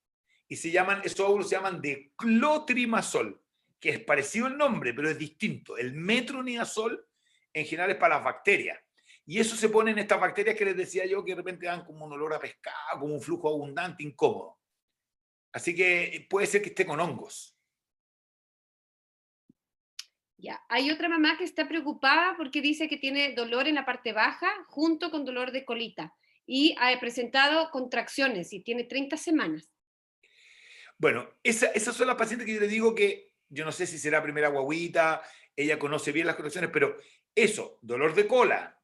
B: Y esos óvulos se llaman de clotrimazol, que es parecido el nombre, pero es distinto. El metronidazol en general es para las bacterias. Y eso se pone en estas bacterias que les decía yo, que de repente dan como un olor a pescado, como un flujo abundante, incómodo. Así que puede ser que esté con hongos.
D: Ya. Hay otra mamá que está preocupada porque dice que tiene dolor en la parte baja junto con dolor de colita y ha presentado contracciones y tiene 30 semanas.
B: Bueno, esas son las pacientes que yo le digo que yo no sé si será primera guagüita, ella conoce bien las contracciones, pero eso, dolor de cola,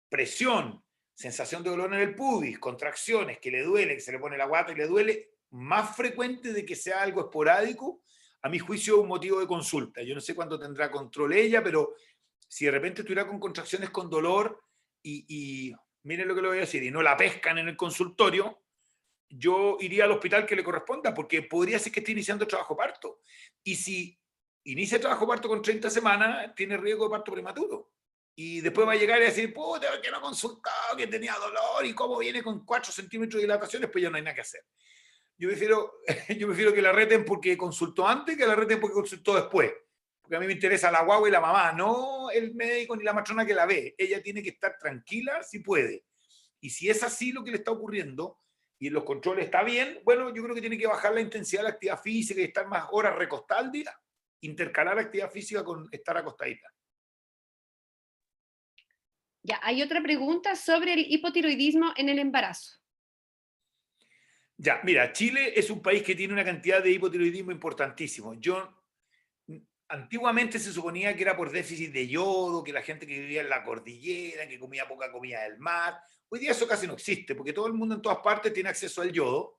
B: presión, sensación de dolor en el pubis, contracciones, que le duele, que se le pone la guata y le duele, más frecuente de que sea algo esporádico a mi juicio, es un motivo de consulta. Yo no sé cuándo tendrá control ella, pero si de repente estuviera con contracciones con dolor y miren lo que le voy a decir, y no la pescan en el consultorio, yo iría al hospital que le corresponda, porque podría ser que esté iniciando trabajo parto. Y si inicia trabajo parto con 30 semanas, tiene riesgo de parto prematuro. Y después va a llegar y decir, puta, que no consultado, que tenía dolor, y cómo viene con 4 centímetros de dilatación, después ya no hay nada que hacer. Yo prefiero que la reten porque consultó antes que la reten porque consultó después. Porque a mí me interesa la guagua y la mamá, no el médico ni la matrona que la ve. Ella tiene que estar tranquila si puede. Y si es así lo que le está ocurriendo y en los controles está bien, bueno, yo creo que tiene que bajar la intensidad de la actividad física y estar más horas recostada al día. Intercalar actividad física con estar acostadita.
D: Ya, hay otra pregunta sobre el hipotiroidismo en el embarazo.
B: Ya, mira, Chile es un país que tiene una cantidad de hipotiroidismo importantísimo. Antiguamente se suponía que era por déficit de yodo, que la gente que vivía en la cordillera, que comía poca comida del mar. Hoy día eso casi no existe, porque todo el mundo en todas partes tiene acceso al yodo.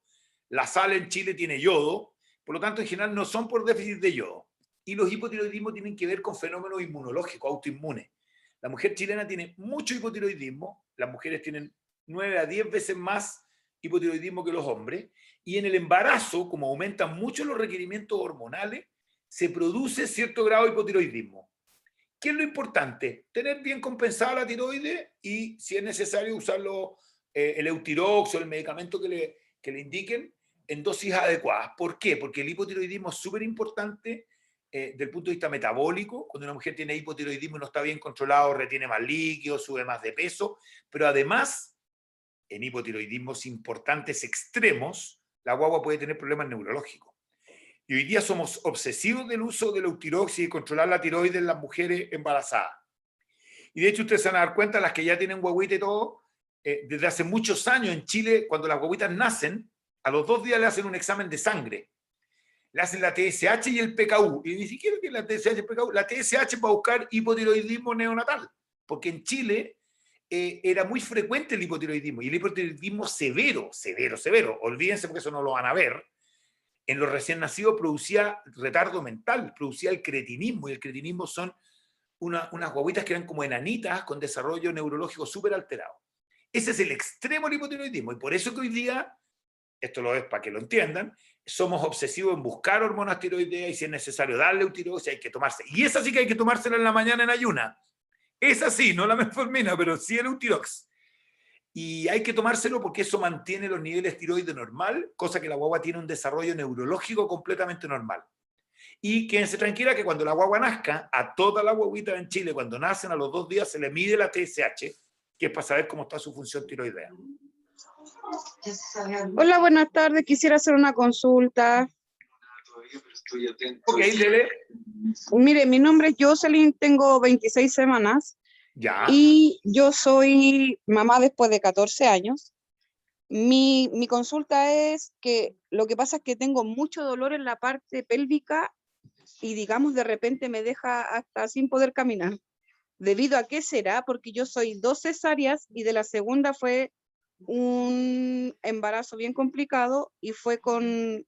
B: La sal en Chile tiene yodo, por lo tanto, en general no son por déficit de yodo. Y los hipotiroidismos tienen que ver con fenómenos inmunológicos, autoinmunes. La mujer chilena tiene mucho hipotiroidismo, las mujeres tienen 9 a 10 veces más hipotiroidismo que los hombres, y en el embarazo, como aumentan mucho los requerimientos hormonales, se produce cierto grado de hipotiroidismo. ¿Qué es lo importante? Tener bien compensada la tiroides y, si es necesario, usarlo, el Eutirox o el medicamento que le indiquen en dosis adecuadas. ¿Por qué? Porque el hipotiroidismo es súper importante desde el punto de vista metabólico. Cuando una mujer tiene hipotiroidismo y no está bien controlado, retiene más líquido, sube más de peso, pero además, en hipotiroidismos importantes extremos, la guagua puede tener problemas neurológicos. Y hoy día somos obsesivos del uso del Eutirox y de controlar la tiroides en las mujeres embarazadas. Y de hecho ustedes se van a dar cuenta, las que ya tienen guaguita y todo, desde hace muchos años en Chile, cuando las guaguitas nacen, a los 2 días le hacen un examen de sangre. Le hacen la TSH y el PKU. Y ni siquiera que la TSH y el PKU. La TSH para buscar hipotiroidismo neonatal. Porque en Chile era muy frecuente el hipotiroidismo. Y el hipotiroidismo severo. Olvídense porque eso no lo van a ver. En los recién nacidos producía retardo mental, producía el cretinismo, y el cretinismo son unas guaguitas que eran como enanitas con desarrollo neurológico súper alterado. Ese es el extremo del hipotiroidismo, y por eso que hoy día, esto lo es para que lo entiendan, somos obsesivos en buscar hormonas tiroideas y si es necesario darle Eutirox, hay que tomarse. Y esa sí que hay que tomársela en la mañana en ayuna. Esa sí, no la metformina, pero sí el Eutirox. Y hay que tomárselo porque eso mantiene los niveles tiroides normal, cosa que la guagua tiene un desarrollo neurológico completamente normal. Y quédense tranquila que cuando la guagua nazca, a toda la guaguita en Chile, cuando nacen a los 2 días, se le mide la TSH, que es para saber cómo está su función tiroidea.
C: Hola, buenas tardes. Quisiera hacer una consulta.
B: Ok, Lele.
C: Mire, mi nombre es Jocelyn, tengo 26 semanas
B: Ya.
C: y yo soy mamá después de 14 años. Mi consulta es que lo que pasa es que tengo mucho dolor en la parte pélvica y digamos de repente me deja hasta sin poder caminar. ¿Debido a qué será? Porque yo soy 2 cesáreas y de la segunda fue un embarazo bien complicado y fue con,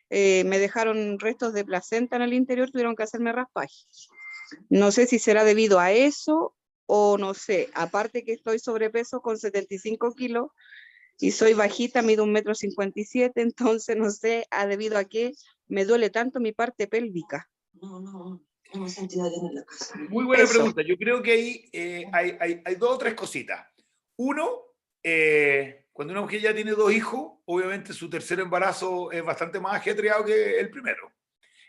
C: me dejaron restos de placenta en el interior, tuvieron que hacerme raspaje. No sé si será debido a eso o no sé, aparte que estoy sobrepeso con 75 kilos y soy bajita, mido 1,57 m, entonces no sé debido a qué me duele tanto mi parte pélvica.
B: Muy buena
C: Eso.
B: pregunta. Yo creo que ahí hay 2 o 3 cositas. Uno, cuando una mujer ya tiene 2 hijos, obviamente su tercer embarazo es bastante más ajetreado que el primero.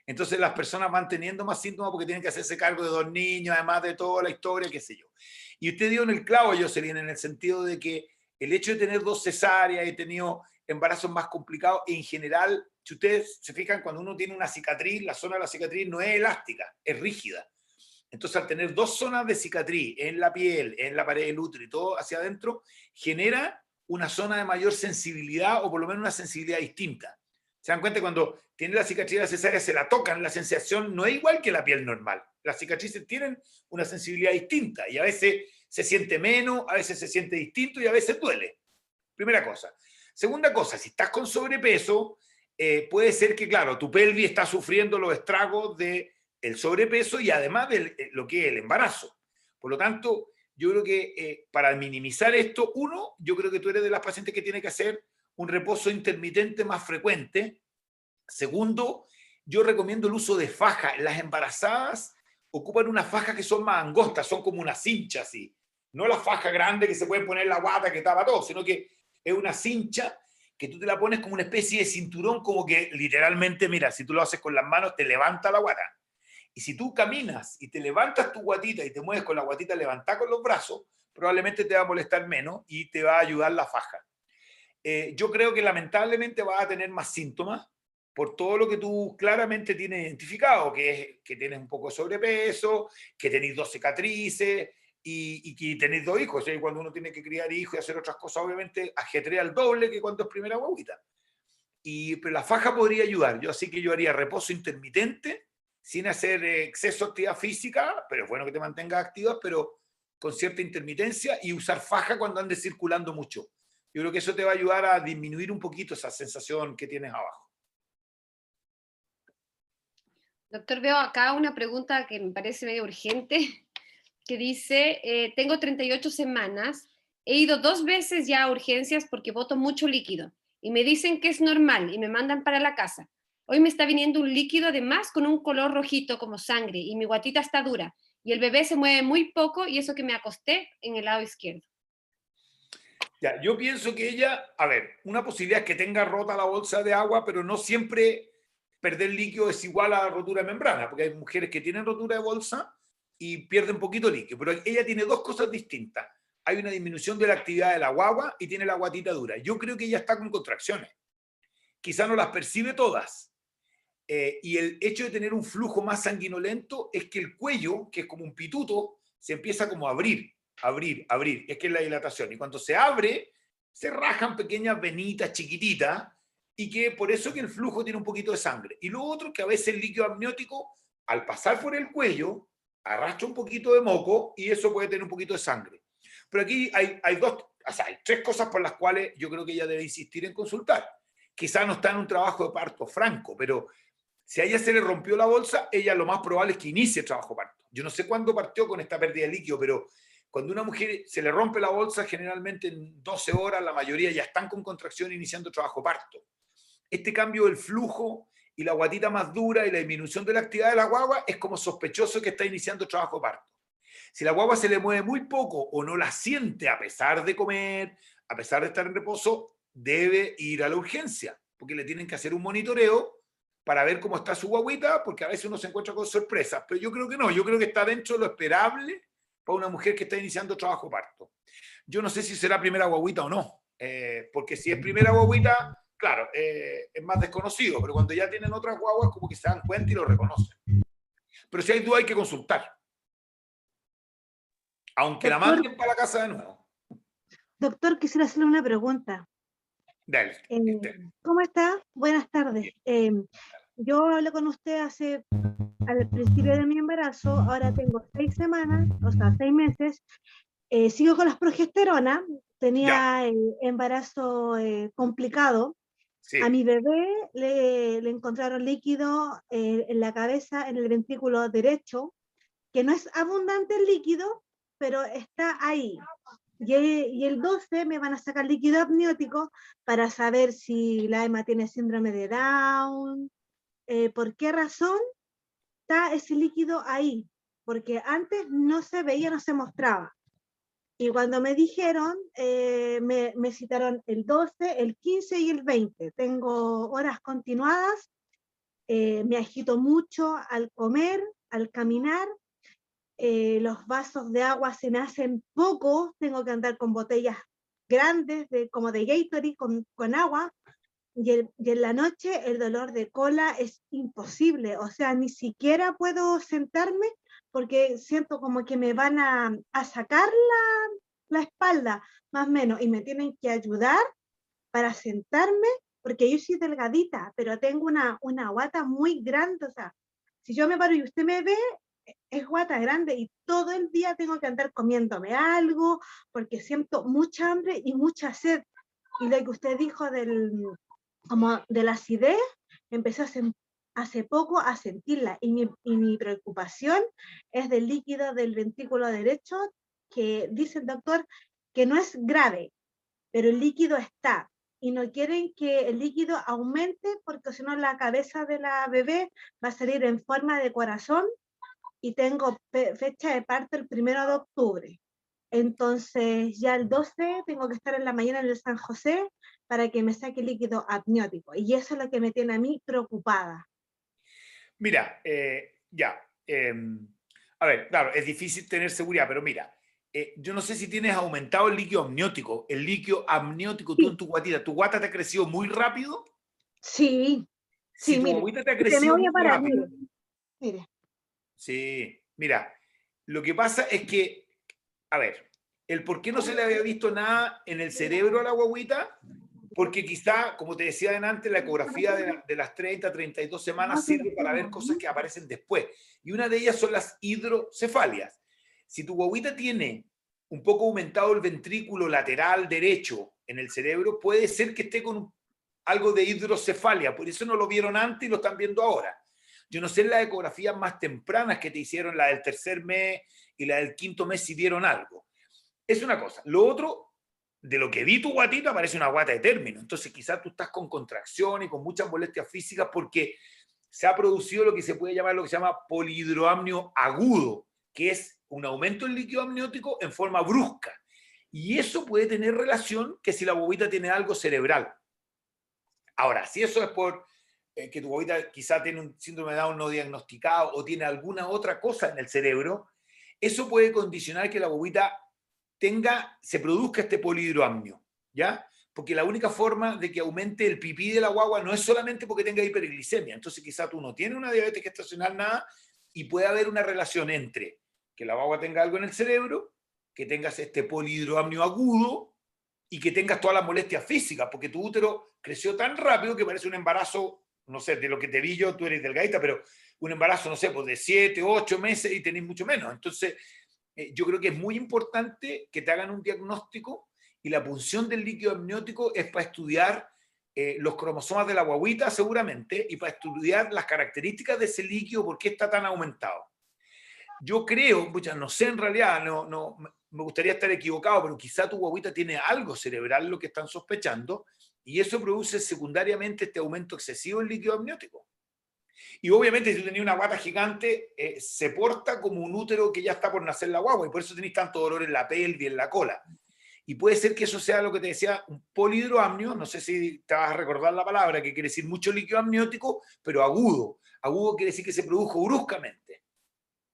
B: Entonces las personas van teniendo más síntomas porque tienen que hacerse cargo de 2 niños, además de toda la historia, qué sé yo. Y usted dio en el clavo, Jocelyn, en el sentido de que el hecho de tener 2 cesáreas y tenido embarazos más complicados, en general, si ustedes se fijan, cuando uno tiene una cicatriz, la zona de la cicatriz no es elástica, es rígida. Entonces, al tener 2 zonas de cicatriz en la piel, en la pared del útero y todo hacia adentro, genera una zona de mayor sensibilidad o por lo menos una sensibilidad distinta. ¿Se dan cuenta? Cuando tienen la cicatriz de la cesárea, se la tocan, la sensación no es igual que la piel normal. Las cicatrices tienen una sensibilidad distinta y a veces se siente menos, a veces se siente distinto y a veces duele. Primera cosa. Segunda cosa, si estás con sobrepeso, puede ser que, claro, tu pelvis está sufriendo los estragos del sobrepeso y además de lo que es el embarazo. Por lo tanto, yo creo que para minimizar esto, uno, yo creo que tú eres de las pacientes que tiene que hacer un reposo intermitente más frecuente. Segundo, yo recomiendo el uso de faja. Las embarazadas ocupan unas fajas que son más angostas, son como una cincha así. No la faja grande que se puede poner en la guata que tapa todo, sino que es una cincha que tú te la pones como una especie de cinturón, como que literalmente, mira, si tú lo haces con las manos, te levanta la guata. Y si tú caminas y te levantas tu guatita y te mueves con la guatita levantada con los brazos, probablemente te va a molestar menos y te va a ayudar la faja. Yo creo que lamentablemente vas a tener más síntomas por todo lo que tú claramente tienes identificado, que es que tienes un poco de sobrepeso, que tenéis 2 cicatrices y que tenéis 2 hijos. O sea, cuando uno tiene que criar hijos y hacer otras cosas, obviamente ajetrea el doble que cuando es primera guaguita. Pero la faja podría ayudar. Así que yo haría reposo intermitente, sin hacer exceso de actividad física, pero es bueno que te mantengas activas, pero con cierta intermitencia, y usar faja cuando andes circulando mucho. Yo creo que eso te va a ayudar a disminuir un poquito esa sensación que tienes abajo.
D: Doctor, veo acá una pregunta que me parece medio urgente, que dice, tengo 38 semanas, he ido 2 veces ya a urgencias porque boto mucho líquido, y me dicen que es normal y me mandan para la casa. Hoy me está viniendo un líquido además con un color rojito como sangre, y mi guatita está dura, y el bebé se mueve muy poco, y eso que me acosté en el lado izquierdo.
B: Ya, yo pienso que ella, a ver, una posibilidad es que tenga rota la bolsa de agua, pero no siempre perder líquido es igual a rotura de membrana, porque hay mujeres que tienen rotura de bolsa y pierden poquito líquido, pero ella tiene 2 cosas distintas. Hay una disminución de la actividad de la guagua y tiene la guatita dura. Yo creo que ella está con contracciones. Quizá no las percibe todas. Y el hecho de tener un flujo más sanguinolento es que el cuello, que es como un pituto, se empieza como a abrir. Es que es la dilatación. Y cuando se abre, se rajan pequeñas venitas chiquititas, y que por eso que el flujo tiene un poquito de sangre. Y lo otro, que a veces el líquido amniótico, al pasar por el cuello, arrastra un poquito de moco, y eso puede tener un poquito de sangre. Pero aquí hay 3 cosas por las cuales yo creo que ella debe insistir en consultar. Quizá no está en un trabajo de parto franco, pero si a ella se le rompió la bolsa, ella lo más probable es que inicie el trabajo parto. Yo no sé cuándo partió con esta pérdida de líquido, pero cuando a una mujer se le rompe la bolsa, generalmente en 12 horas la mayoría ya están con contracción iniciando el trabajo parto. Este cambio del flujo y la guatita más dura y la disminución de la actividad de la guagua es como sospechoso que está iniciando el trabajo parto. Si la guagua se le mueve muy poco o no la siente a pesar de comer, a pesar de estar en reposo, debe ir a la urgencia, porque le tienen que hacer un monitoreo para ver cómo está su guaguita, porque a veces uno se encuentra con sorpresas, pero yo creo que no, yo creo que está dentro de lo esperable para una mujer que está iniciando trabajo parto. Yo no sé si será primera guaguita o no, porque si es primera guaguita, claro, es más desconocido, pero cuando ya tienen otras guaguas, como que se dan cuenta y lo reconocen. Pero si hay duda, hay que consultar. Aunque la manden para la casa de nuevo.
E: Doctor, quisiera hacerle una pregunta.
B: Dale.
E: ¿Cómo está? Buenas tardes. Yo hablé con usted al principio de mi embarazo, ahora tengo 6 semanas, o sea, 6 meses. Sigo con las progesteronas, tenía embarazo complicado.
B: Sí.
E: A mi bebé le encontraron líquido en la cabeza, en el ventrículo derecho, que no es abundante el líquido, pero está ahí. Y el 12 me van a sacar líquido amniótico para saber si la Emma tiene síndrome de Down, por qué razón está ese líquido ahí, porque antes no se veía, no se mostraba. Y cuando me dijeron, me citaron el 12, el 15 y el 20. Tengo horas continuadas, me agito mucho al comer, al caminar, los vasos de agua se me hacen pocos, tengo que andar con botellas grandes, como de Gatorade, con agua, y en la noche el dolor de cola es imposible, o sea, ni siquiera puedo sentarme porque siento como que me van a sacar la espalda, más o menos, y me tienen que ayudar para sentarme, porque yo soy delgadita, pero tengo una guata muy grande, o sea, si yo me paro y usted me ve, es guata grande, y todo el día tengo que andar comiéndome algo, porque siento mucha hambre y mucha sed. Y lo que usted dijo como de la acidez, empecé hace poco a sentirla, y mi preocupación es del líquido del ventrículo derecho, que dice el doctor que no es grave, pero el líquido está, y no quieren que el líquido aumente, porque si no la cabeza de la bebé va a salir en forma de corazón, y tengo fecha de parto el 1 de octubre. Entonces ya el 12 tengo que estar en la mañana en el San José para que me saque líquido amniótico, y eso es lo que me tiene a mí preocupada.
B: Mira, ya. A ver, claro, es difícil tener seguridad, pero mira, yo no sé si tienes aumentado el líquido amniótico. El líquido amniótico tú en tu guata te ha crecido muy rápido.
E: Sí,
B: Si
E: sí,
B: tu
E: mire,
B: guaguita te ha
E: que me
B: crecido
E: voy a
B: muy
E: parar,
B: rápido.
E: mire.
B: Sí, mira, lo que pasa es que, a ver, el por qué no se le había visto nada en el cerebro a la guaguita, porque quizá, como te decía antes, la ecografía de las 30, 32 semanas sirve para ver cosas que aparecen después. Y una de ellas son las hidrocefalias. Si tu guaguita tiene un poco aumentado el ventrículo lateral derecho en el cerebro, puede ser que esté con algo de hidrocefalia. Por eso no lo vieron antes y lo están viendo ahora. Yo no sé en las ecografías más tempranas que te hicieron, la del tercer mes y la del quinto mes, si vieron algo. Es una cosa. Lo otro, de lo que vi tu guatita, parece una guata de término. Entonces quizás tú estás con contracción y con muchas molestias físicas porque se ha producido lo que se puede llamar, lo que se llama polihidroamnio agudo, que es un aumento del líquido amniótico en forma brusca. Y eso puede tener relación que si la bobita tiene algo cerebral. Ahora, si eso es por que tu bobita quizá tiene un síndrome de Down no diagnosticado o tiene alguna otra cosa en el cerebro, eso puede condicionar que la bobita se produzca este polihidroamnio, ¿ya? Porque la única forma de que aumente el pipí de la guagua no es solamente porque tenga hiperglicemia. Entonces quizá tú no tienes una diabetes gestacional, nada, y puede haber una relación entre que la guagua tenga algo en el cerebro, que tengas este polihidroamnio agudo y que tengas todas las molestias físicas, porque tu útero creció tan rápido que parece un embarazo, no sé, de lo que te vi yo, tú eres delgadita, pero un embarazo, no sé, pues de 7, 8 meses y tenés mucho menos. Entonces, yo creo que es muy importante que te hagan un diagnóstico, y la punción del líquido amniótico es para estudiar los cromosomas de la guaguita seguramente, y para estudiar las características de ese líquido, por qué está tan aumentado. Yo creo, no sé en realidad, no, me gustaría estar equivocado, pero quizá tu guaguita tiene algo cerebral, lo que están sospechando, y eso produce secundariamente este aumento excesivo del líquido amniótico. Y obviamente si tú tenías una guata gigante, se porta como un útero que ya está por nacer la guagua, y por eso tenéis tanto dolor en la pelvis y en la cola. Y puede ser que eso sea lo que te decía, un polihidroamnio, no sé si te vas a recordar la palabra, que quiere decir mucho líquido amniótico, pero agudo. Agudo quiere decir que se produjo bruscamente.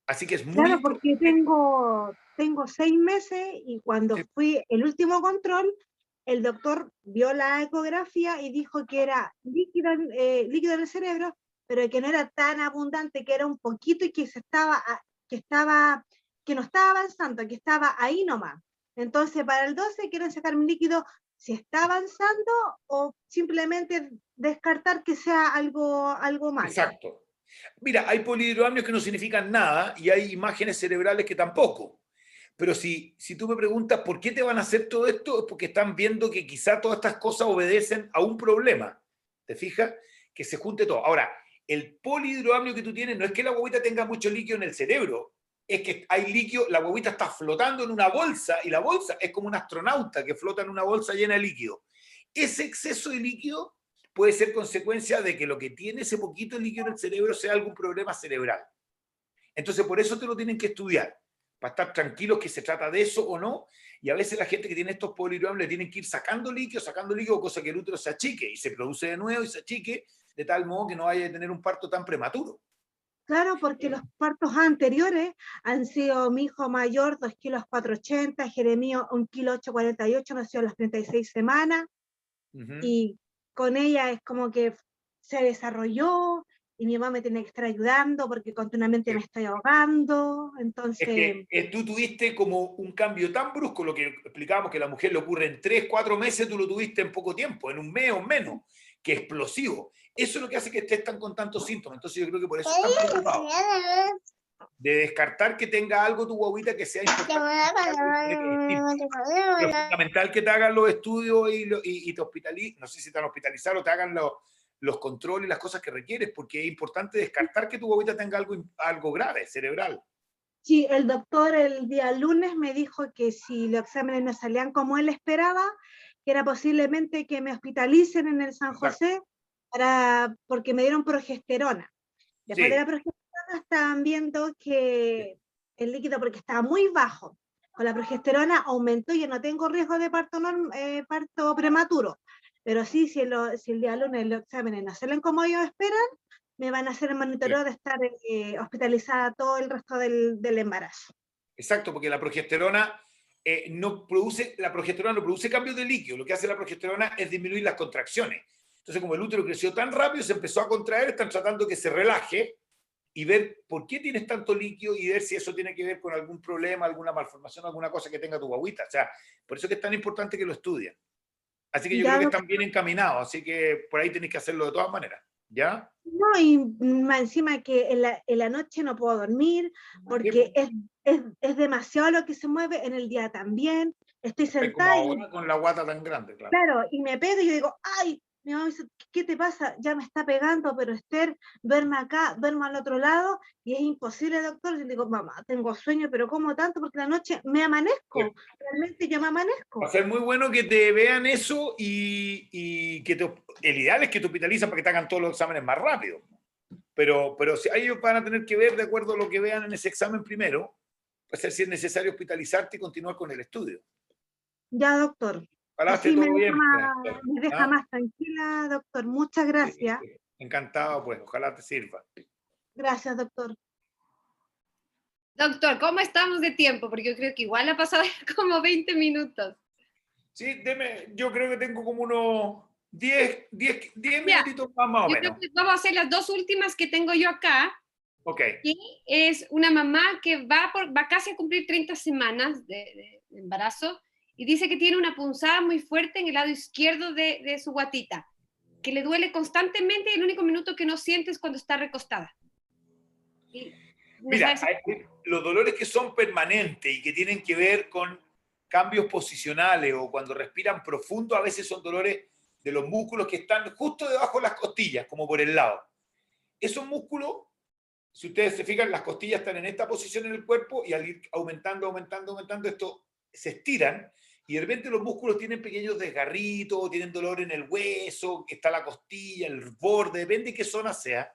B: Así que es muy
E: Claro, porque
B: importante.
E: tengo 6 meses, y cuando fui el último control, el doctor vio la ecografía y dijo que era líquido en el cerebro, pero que no era tan abundante, que era un poquito, y que que no estaba avanzando, que estaba ahí nomás. Entonces, para el 12 quieren sacar mi líquido si está avanzando, o simplemente descartar que sea algo malo.
B: Exacto. Mira, hay polihidroamnios que no significan nada y hay imágenes cerebrales que tampoco. Pero si tú me preguntas por qué te van a hacer todo esto, es porque están viendo que quizá todas estas cosas obedecen a un problema. ¿Te fijas? Que se junte todo. Ahora, el polihidroamnio que tú tienes no es que la guaguita tenga mucho líquido en el cerebro, es que hay líquido, la guaguita está flotando en una bolsa, y la bolsa es como un astronauta que flota en una bolsa llena de líquido. Ese exceso de líquido puede ser consecuencia de que lo que tiene ese poquito de líquido en el cerebro sea algún problema cerebral. Entonces, por eso te lo tienen que estudiar, para estar tranquilos que se trata de eso o no. Y a veces la gente que tiene estos polihidroamnios le tienen que ir sacando líquido, cosa que el útero se achique y se produce de nuevo y se achique, de tal modo que no vaya a tener un parto tan prematuro.
E: Claro, porque los partos anteriores han sido mi hijo mayor 2 kilos 480, Jeremío 1 kilo 848, nació a las 36 semanas, y con ella es como que se desarrolló, y mi mamá me tiene que estar ayudando porque continuamente me estoy ahogando. Entonces,
B: Es que tú tuviste como un cambio tan brusco, lo que explicábamos que a la mujer le ocurre en 3, 4 meses, tú lo tuviste en poco tiempo, en un mes o menos, que explosivo. Eso es lo que hace que estés con tantos síntomas. Entonces yo creo que por eso están preocupados. de descartar que tenga algo tu guaguita que sea importante. Pero es fundamental que te hagan los estudios y te hospitalicen, no sé si te van a hospitalizar o te hagan los controles y las cosas que requieres, porque es importante descartar que tu guaguita tenga algo grave, cerebral.
E: Sí, el doctor el día lunes me dijo que si los exámenes no salían como él esperaba, que era posiblemente que me hospitalicen en el San José porque me dieron progesterona. Después de la progesterona estaban viendo que el líquido, porque estaba muy bajo, con la progesterona aumentó y yo no tengo riesgo de parto prematuro. Pero sí, si el día lunes los exámenes no salen como ellos esperan, me van a hacer el monitoreo de estar hospitalizada todo el resto del embarazo.
B: Exacto, porque la progesterona no produce cambios de líquido. Lo que hace la progesterona es disminuir las contracciones. Entonces, como el útero creció tan rápido, se empezó a contraer, están tratando que se relaje y ver por qué tienes tanto líquido y ver si eso tiene que ver con algún problema, alguna malformación, alguna cosa que tenga tu guagüita. O sea, por eso es que es tan importante que lo estudien. Así que yo creo que están bien encaminados, así que por ahí tenéis que hacerlo de todas maneras. ¿Ya?
E: No, y más encima que en la noche no puedo dormir, porque es demasiado lo que se mueve, en el día también. Estoy sentada
B: como ahora con la guata tan grande, claro.
E: Claro, y me pega y yo digo, ay, mi mamá me dice, ¿qué te pasa? Ya me está pegando, pero Esther, duerme acá, duerme al otro lado, y es imposible, doctor. Yo le digo, mamá, tengo sueño, pero ¿cómo tanto? Porque la noche me amanezco, realmente yo me amanezco.
B: Va a ser muy bueno que te vean eso y que el ideal es que te hospitalizan para que te hagan todos los exámenes más rápido. Pero si ellos van a tener que ver de acuerdo a lo que vean en ese examen primero, va a ser si es necesario hospitalizarte y continuar con el estudio.
E: Ya, doctor.
B: Así
E: me deja más tranquila, doctor. Muchas gracias.
B: Sí. Encantado, pues. Ojalá te sirva.
E: Gracias, doctor.
D: Doctor, ¿cómo estamos de tiempo? Porque yo creo que igual ha pasado como 20 minutos.
B: Sí, yo creo que tengo como unos 10 minutitos más o menos.
D: Creo que vamos a hacer las dos últimas que tengo yo acá.
B: Ok.
D: Y es una mamá que va casi a cumplir 30 semanas de embarazo y dice que tiene una punzada muy fuerte en el lado izquierdo de su guatita, que le duele constantemente y el único minuto que no siente es cuando está recostada.
B: Mira, los dolores que son permanentes y que tienen que ver con cambios posicionales o cuando respiran profundo, a veces son dolores de los músculos que están justo debajo de las costillas, como por el lado. Esos músculos, si ustedes se fijan, las costillas están en esta posición en el cuerpo y al ir aumentando, esto se estiran y de repente los músculos tienen pequeños desgarritos, tienen dolor en el hueso, está la costilla, el borde, depende de qué zona sea.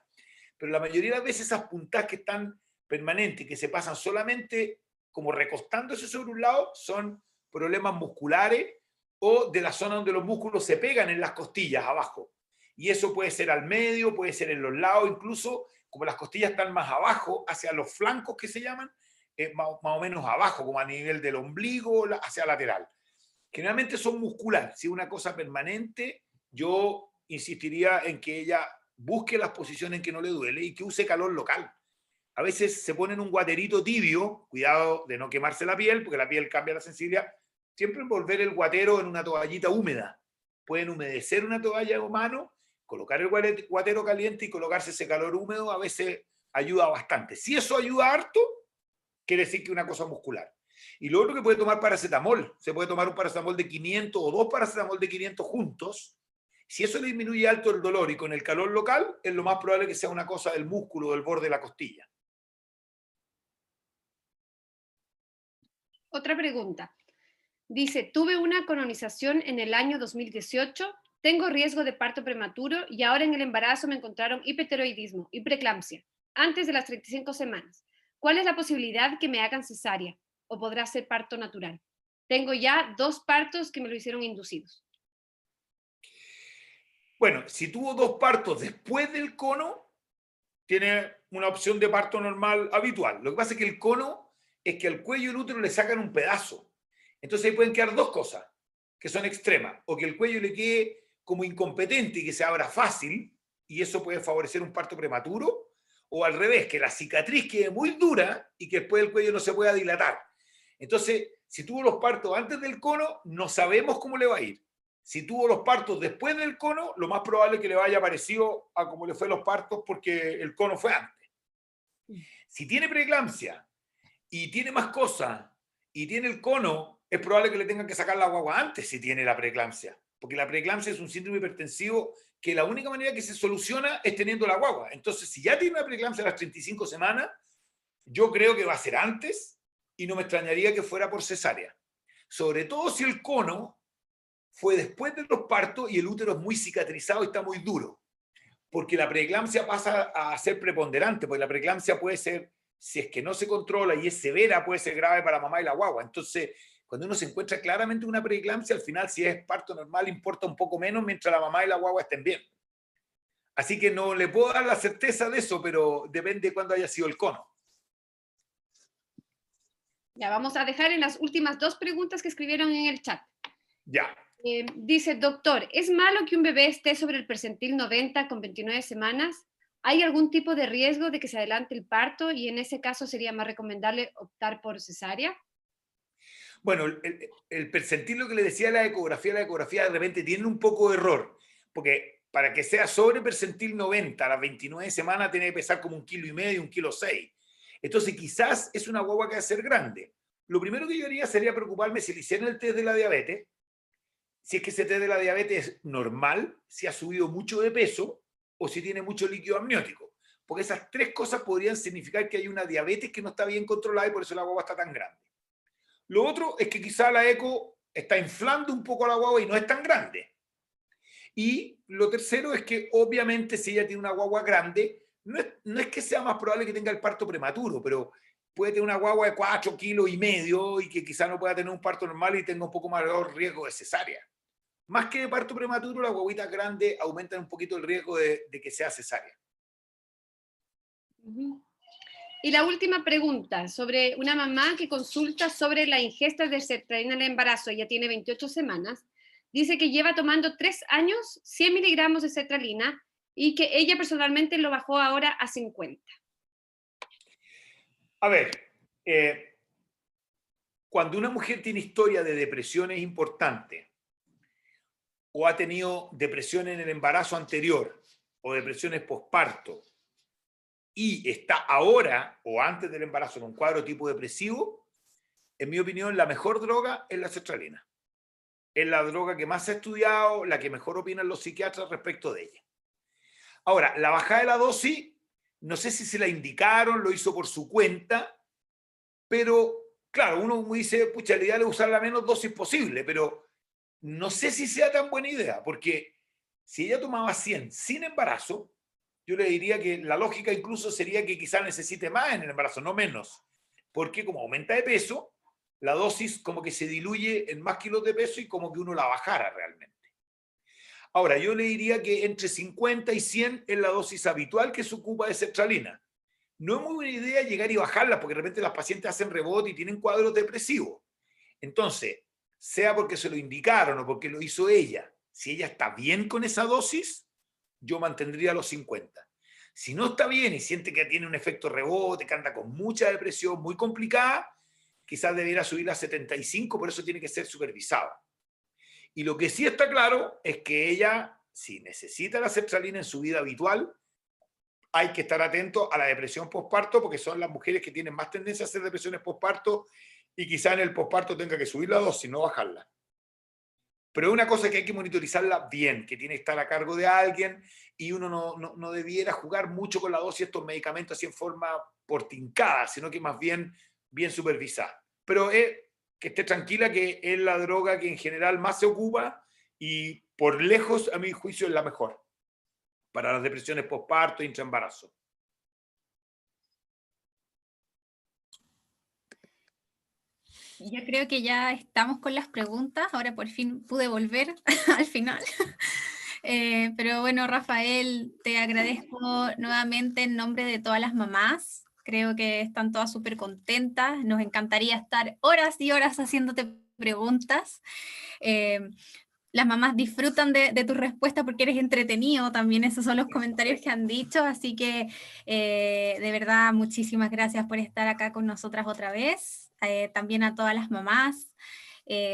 B: Pero la mayoría de las veces esas puntas que están permanentes, que se pasan solamente como recostándose sobre un lado, son problemas musculares o de la zona donde los músculos se pegan en las costillas abajo. Y eso puede ser al medio, puede ser en los lados, incluso como las costillas están más abajo, hacia los flancos que se llaman, más o menos abajo, como a nivel del ombligo, hacia lateral. Generalmente son musculares. Si es una cosa permanente, yo insistiría en que ella busque las posiciones en que no le duele y que use calor local. A veces se ponen un guaterito tibio, cuidado de no quemarse la piel, porque la piel cambia la sensibilidad. Siempre envolver el guatero en una toallita húmeda. Pueden humedecer una toalla a mano, colocar el guatero caliente y colocarse ese calor húmedo, a veces ayuda bastante. Si eso ayuda harto, quiere decir que es una cosa muscular. Y lo otro que puede tomar paracetamol, se puede tomar un paracetamol de 500 o 2 paracetamol de 500 juntos. Si eso le disminuye alto el dolor y con el calor local, es lo más probable que sea una cosa del músculo, del borde de la costilla.
D: Otra pregunta. Dice, tuve una colonización en el año 2018, tengo riesgo de parto prematuro y ahora en el embarazo me encontraron hipertiroidismo y preeclampsia antes de las 35 semanas. ¿Cuál es la posibilidad que me hagan cesárea o podrá ser parto natural? Tengo ya 2 partos que me lo hicieron inducidos.
B: Bueno, si tuvo 2 partos después del cono, tiene una opción de parto normal habitual. Lo que pasa es que el cono es que al cuello y al útero le sacan un pedazo. Entonces ahí pueden quedar 2 cosas que son extremas. O que el cuello le quede como incompetente y que se abra fácil, y eso puede favorecer un parto prematuro. O al revés, que la cicatriz quede muy dura y que después el cuello no se pueda dilatar. Entonces, si tuvo los partos antes del cono, no sabemos cómo le va a ir. Si tuvo los partos después del cono, lo más probable es que le vaya parecido a como le fue los partos porque el cono fue antes. Si tiene preeclampsia y tiene más cosas y tiene el cono, es probable que le tengan que sacar la guagua antes si tiene la preeclampsia, porque la preeclampsia es un síndrome hipertensivo que la única manera que se soluciona es teniendo la guagua. Entonces, si ya tiene una preeclampsia a las 35 semanas, yo creo que va a ser antes y no me extrañaría que fuera por cesárea. Sobre todo si el cono fue después de los partos y el útero es muy cicatrizado y está muy duro. Porque la preeclampsia pasa a ser preponderante, porque la preeclampsia puede ser, si es que no se controla y es severa, puede ser grave para la mamá y la guagua. Entonces, cuando uno se encuentra claramente una preeclampsia, al final si es parto normal importa un poco menos mientras la mamá y la guagua estén bien. Así que no le puedo dar la certeza de eso, pero depende de cuándo haya sido el cono.
D: Ya, vamos a dejar en las últimas 2 preguntas que escribieron en el chat.
B: Ya.
D: Dice, doctor, ¿es malo que un bebé esté sobre el percentil 90 con 29 semanas? ¿Hay algún tipo de riesgo de que se adelante el parto y en ese caso sería más recomendable optar por cesárea?
B: Bueno, el percentil, lo que le decía la ecografía de repente tiene un poco de error, porque para que sea sobre percentil 90 a las 29 semanas tiene que pesar como 1,5 kilos, 1,6 kilos. Entonces quizás es una guagua que va a ser grande. Lo primero que yo haría sería preocuparme si le hicieron el test de la diabetes, si es que ese test de la diabetes es normal, si ha subido mucho de peso o si tiene mucho líquido amniótico. Porque esas 3 cosas podrían significar que hay una diabetes que no está bien controlada y por eso la guagua está tan grande. Lo otro es que quizá la eco está inflando un poco a la guagua y no es tan grande. Y lo tercero es que obviamente si ella tiene una guagua grande, no es que sea más probable que tenga el parto prematuro, pero puede tener una guagua de 4,5 kilos y que quizá no pueda tener un parto normal y tenga un poco mayor riesgo de cesárea. Más que de parto prematuro, las guaguitas grandes aumentan un poquito el riesgo de que sea cesárea.
D: Y la última pregunta, sobre una mamá que consulta sobre la ingesta de sertralina en el embarazo, ella tiene 28 semanas, dice que lleva tomando 3 años 100 miligramos de sertralina y que ella personalmente lo bajó ahora a 50.
B: A ver, cuando una mujer tiene historia de depresiones importantes, o ha tenido depresión en el embarazo anterior, o depresiones posparto, y está ahora o antes del embarazo con un cuadro tipo depresivo, en mi opinión, la mejor droga es la sertralina. Es la droga que más se ha estudiado, la que mejor opinan los psiquiatras respecto de ella. Ahora, la bajada de la dosis, no sé si se la indicaron, lo hizo por su cuenta, pero claro, uno dice, pucha, la ideal es usar la menos dosis posible, pero no sé si sea tan buena idea, porque si ella tomaba 100 sin embarazo, yo le diría que la lógica incluso sería que quizás necesite más en el embarazo, no menos, porque como aumenta de peso, la dosis como que se diluye en más kilos de peso y como que uno la bajara realmente. Ahora, yo le diría que entre 50 y 100 es la dosis habitual que se ocupa de sertralina. No es muy buena idea llegar y bajarla, porque de repente las pacientes hacen rebote y tienen cuadros depresivos. Entonces, sea porque se lo indicaron o porque lo hizo ella, si ella está bien con esa dosis, yo mantendría los 50. Si no está bien y siente que tiene un efecto rebote, que anda con mucha depresión muy complicada, quizás debiera subir a 75, por eso tiene que ser supervisado. Y lo que sí está claro es que ella, si necesita la sertralina en su vida habitual, hay que estar atento a la depresión posparto, porque son las mujeres que tienen más tendencia a hacer depresiones posparto y quizá en el posparto tenga que subir la dosis, no bajarla. Pero es una cosa que hay que monitorizarla bien, que tiene que estar a cargo de alguien y uno no debiera jugar mucho con la dosis de estos medicamentos así en forma portincada, sino que más bien supervisada. Pero que esté tranquila que es la droga que en general más se ocupa y por lejos, a mi juicio, es la mejor para las depresiones posparto e intraembarazo.
A: Yo creo que ya estamos con las preguntas, ahora por fin pude volver al final. Pero bueno, Rafael, te agradezco nuevamente en nombre de todas las mamás. Creo que están todas súper contentas. Nos encantaría estar horas y horas haciéndote preguntas. Las mamás disfrutan de tu respuesta porque eres entretenido, también esos son los comentarios que han dicho, así que de verdad muchísimas gracias por estar acá con nosotras otra vez, también a todas las mamás,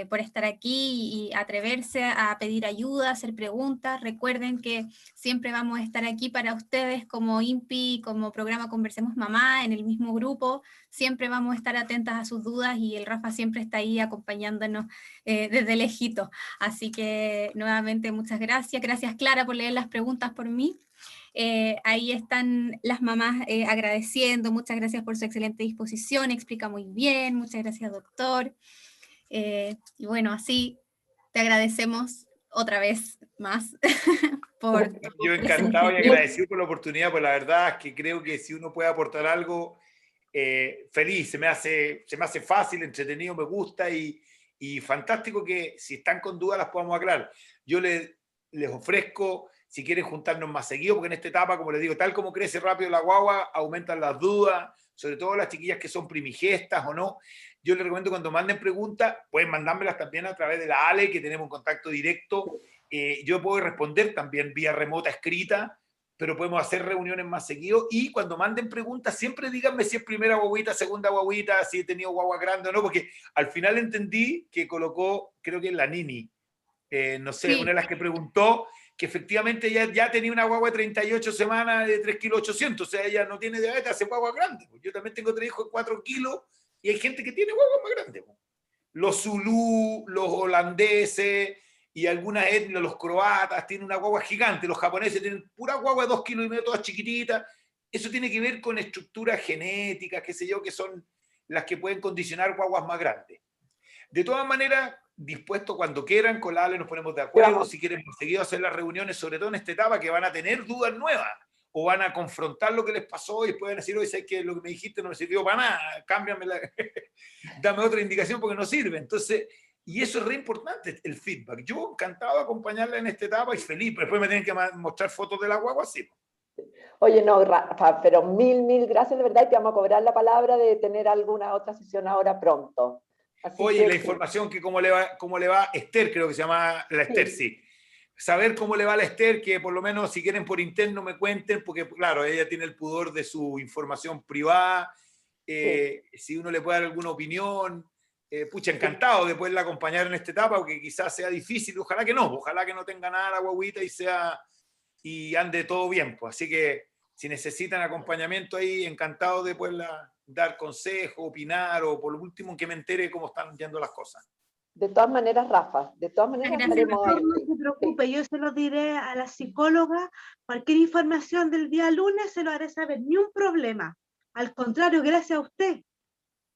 A: por estar aquí y atreverse a pedir ayuda, hacer preguntas. Recuerden que siempre vamos a estar aquí para ustedes como INPI, como programa Conversemos Mamá, en el mismo grupo. Siempre vamos a estar atentas a sus dudas y el Rafa siempre está ahí acompañándonos desde lejito. Así que nuevamente muchas gracias. Gracias Clara por leer las preguntas por mí. Ahí están las mamás agradeciendo. Muchas gracias por su excelente disposición, explica muy bien. Muchas gracias doctor. Y bueno, así te agradecemos otra vez más por...
B: Yo encantado y agradecido por la oportunidad, pues la verdad es que creo que si uno puede aportar algo, feliz, se me hace fácil, entretenido, me gusta y fantástico que si están con dudas las podamos aclarar. Yo les ofrezco, si quieren juntarnos más seguido, porque en esta etapa, como les digo, tal como crece rápido la guagua, aumentan las dudas, sobre todo las chiquillas que son primigestas o no. Yo les recomiendo cuando manden preguntas, pueden mandármelas también a través de la Ale, que tenemos un contacto directo. Yo puedo responder también vía remota escrita, pero podemos hacer reuniones más seguido. Y cuando manden preguntas, siempre díganme si es primera guaguita, segunda guaguita, si he tenido guagua grande o no, porque al final entendí que colocó, creo que la Nini, no sé,
A: Sí.
B: una de las que preguntó, que efectivamente ya tenía una guagua de 38 semanas de 3,8 kilos, o sea, ella no tiene diabetes, hace guagua grande. Yo también tengo 3 hijos de 4 kilos y hay gente que tiene guaguas más grandes. Los zulú, los holandeses y algunas etnias, los croatas, tienen una guagua gigante, los japoneses tienen pura guagua de 2,5 kilos, todas chiquititas. Eso tiene que ver con estructuras genéticas, qué sé yo, que son las que pueden condicionar guaguas más grandes. De todas maneras, dispuesto cuando quieran, con la Ale nos ponemos de acuerdo, si quieren seguir hacer las reuniones, sobre todo en esta etapa, que van a tener dudas nuevas, o van a confrontar lo que les pasó y pueden decir, oye, ¿sabes que lo que me dijiste no me sirvió para nada? Cámbiamela, dame otra indicación porque no sirve. Entonces, y eso es re importante, el feedback. Yo encantado de acompañarla en esta etapa y feliz, pero después me tienen que mostrar fotos de la guagua, sí.
F: Oye, no, Rafa, pero mil gracias de verdad y te vamos a cobrar la palabra de tener alguna otra sesión ahora pronto. Así
B: oye,
F: que,
B: la información que cómo le va Esther, creo que se llama la Esther, sí. Saber cómo le va a la Esther, que por lo menos si quieren por interno me cuenten, porque claro, ella tiene el pudor de su información privada, si uno le puede dar alguna opinión, pucha, encantado de poderla acompañar en esta etapa, porque quizás sea difícil, ojalá que no tenga nada la guaguita y ande todo bien, pues. Así que si necesitan acompañamiento ahí, encantado de poderla dar consejo, opinar, o por último que me entere cómo están yendo las cosas.
F: de todas maneras, Rafa, de todas maneras estaremos ahí.
E: No se preocupe, yo se lo diré a la psicóloga, cualquier información del día lunes se lo haré saber, ni un problema. Al contrario, gracias a usted.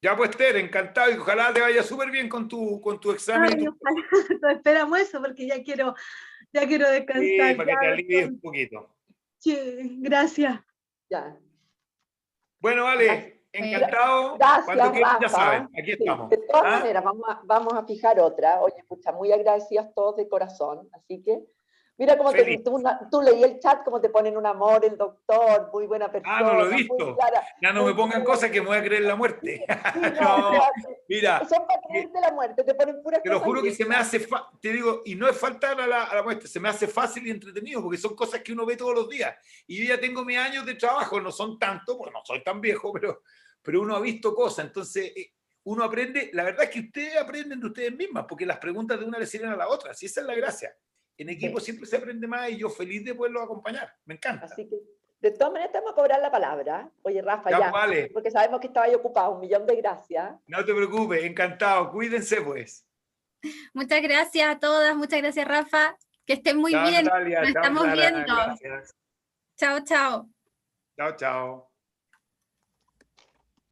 B: Ya pues, Esther, encantado y ojalá te vaya súper bien con tu examen.
E: Ay, ojalá, esperamos eso porque ya quiero descansar.
B: Sí, para que te alivies un poquito.
E: Sí, gracias.
F: Ya.
B: Bueno, vale, encantado.
F: Gracias,
B: Cuando quieran, ya
F: Rafa.
B: saben, aquí estamos.
F: De todas maneras, vamos a fijar otra. Oye, escucha, muy agradecidos todos de corazón. Así que, mira cómo tú leí el chat, cómo te ponen un amor, el doctor, muy buena persona.
B: No lo he visto. Ya no me pongan cosas que me voy a creer la muerte.
F: Sí,
B: no, mira.
F: Son para creerte la muerte, te ponen puras cosas.
B: Te lo juro que se me hace, te digo, y no es faltar a la muerte, se me hace fácil y entretenido, porque son cosas que uno ve todos los días. Y yo ya tengo mis años de trabajo, no son tantos, porque no soy tan viejo, pero uno ha visto cosas. Entonces, uno aprende, la verdad es que ustedes aprenden de ustedes mismas, porque las preguntas de una le sirven a la otra, si esa es la gracia. En equipo siempre se aprende más y yo feliz de poderlos acompañar, me encanta.
F: Así que, de todas maneras, te vamos a cobrar la palabra. Oye, Rafa,
B: ya vale.
F: Porque sabemos que estaba ahí ocupado. 1.000.000 de gracias.
B: No te preocupes, encantado. Cuídense, pues.
A: Muchas gracias a todas, muchas gracias, Rafa. Que estén muy bien.
B: Natalia,
A: Nos estamos
B: Clara,
A: viendo.
B: gracias.
A: Chao, chao.
B: Chao, chao.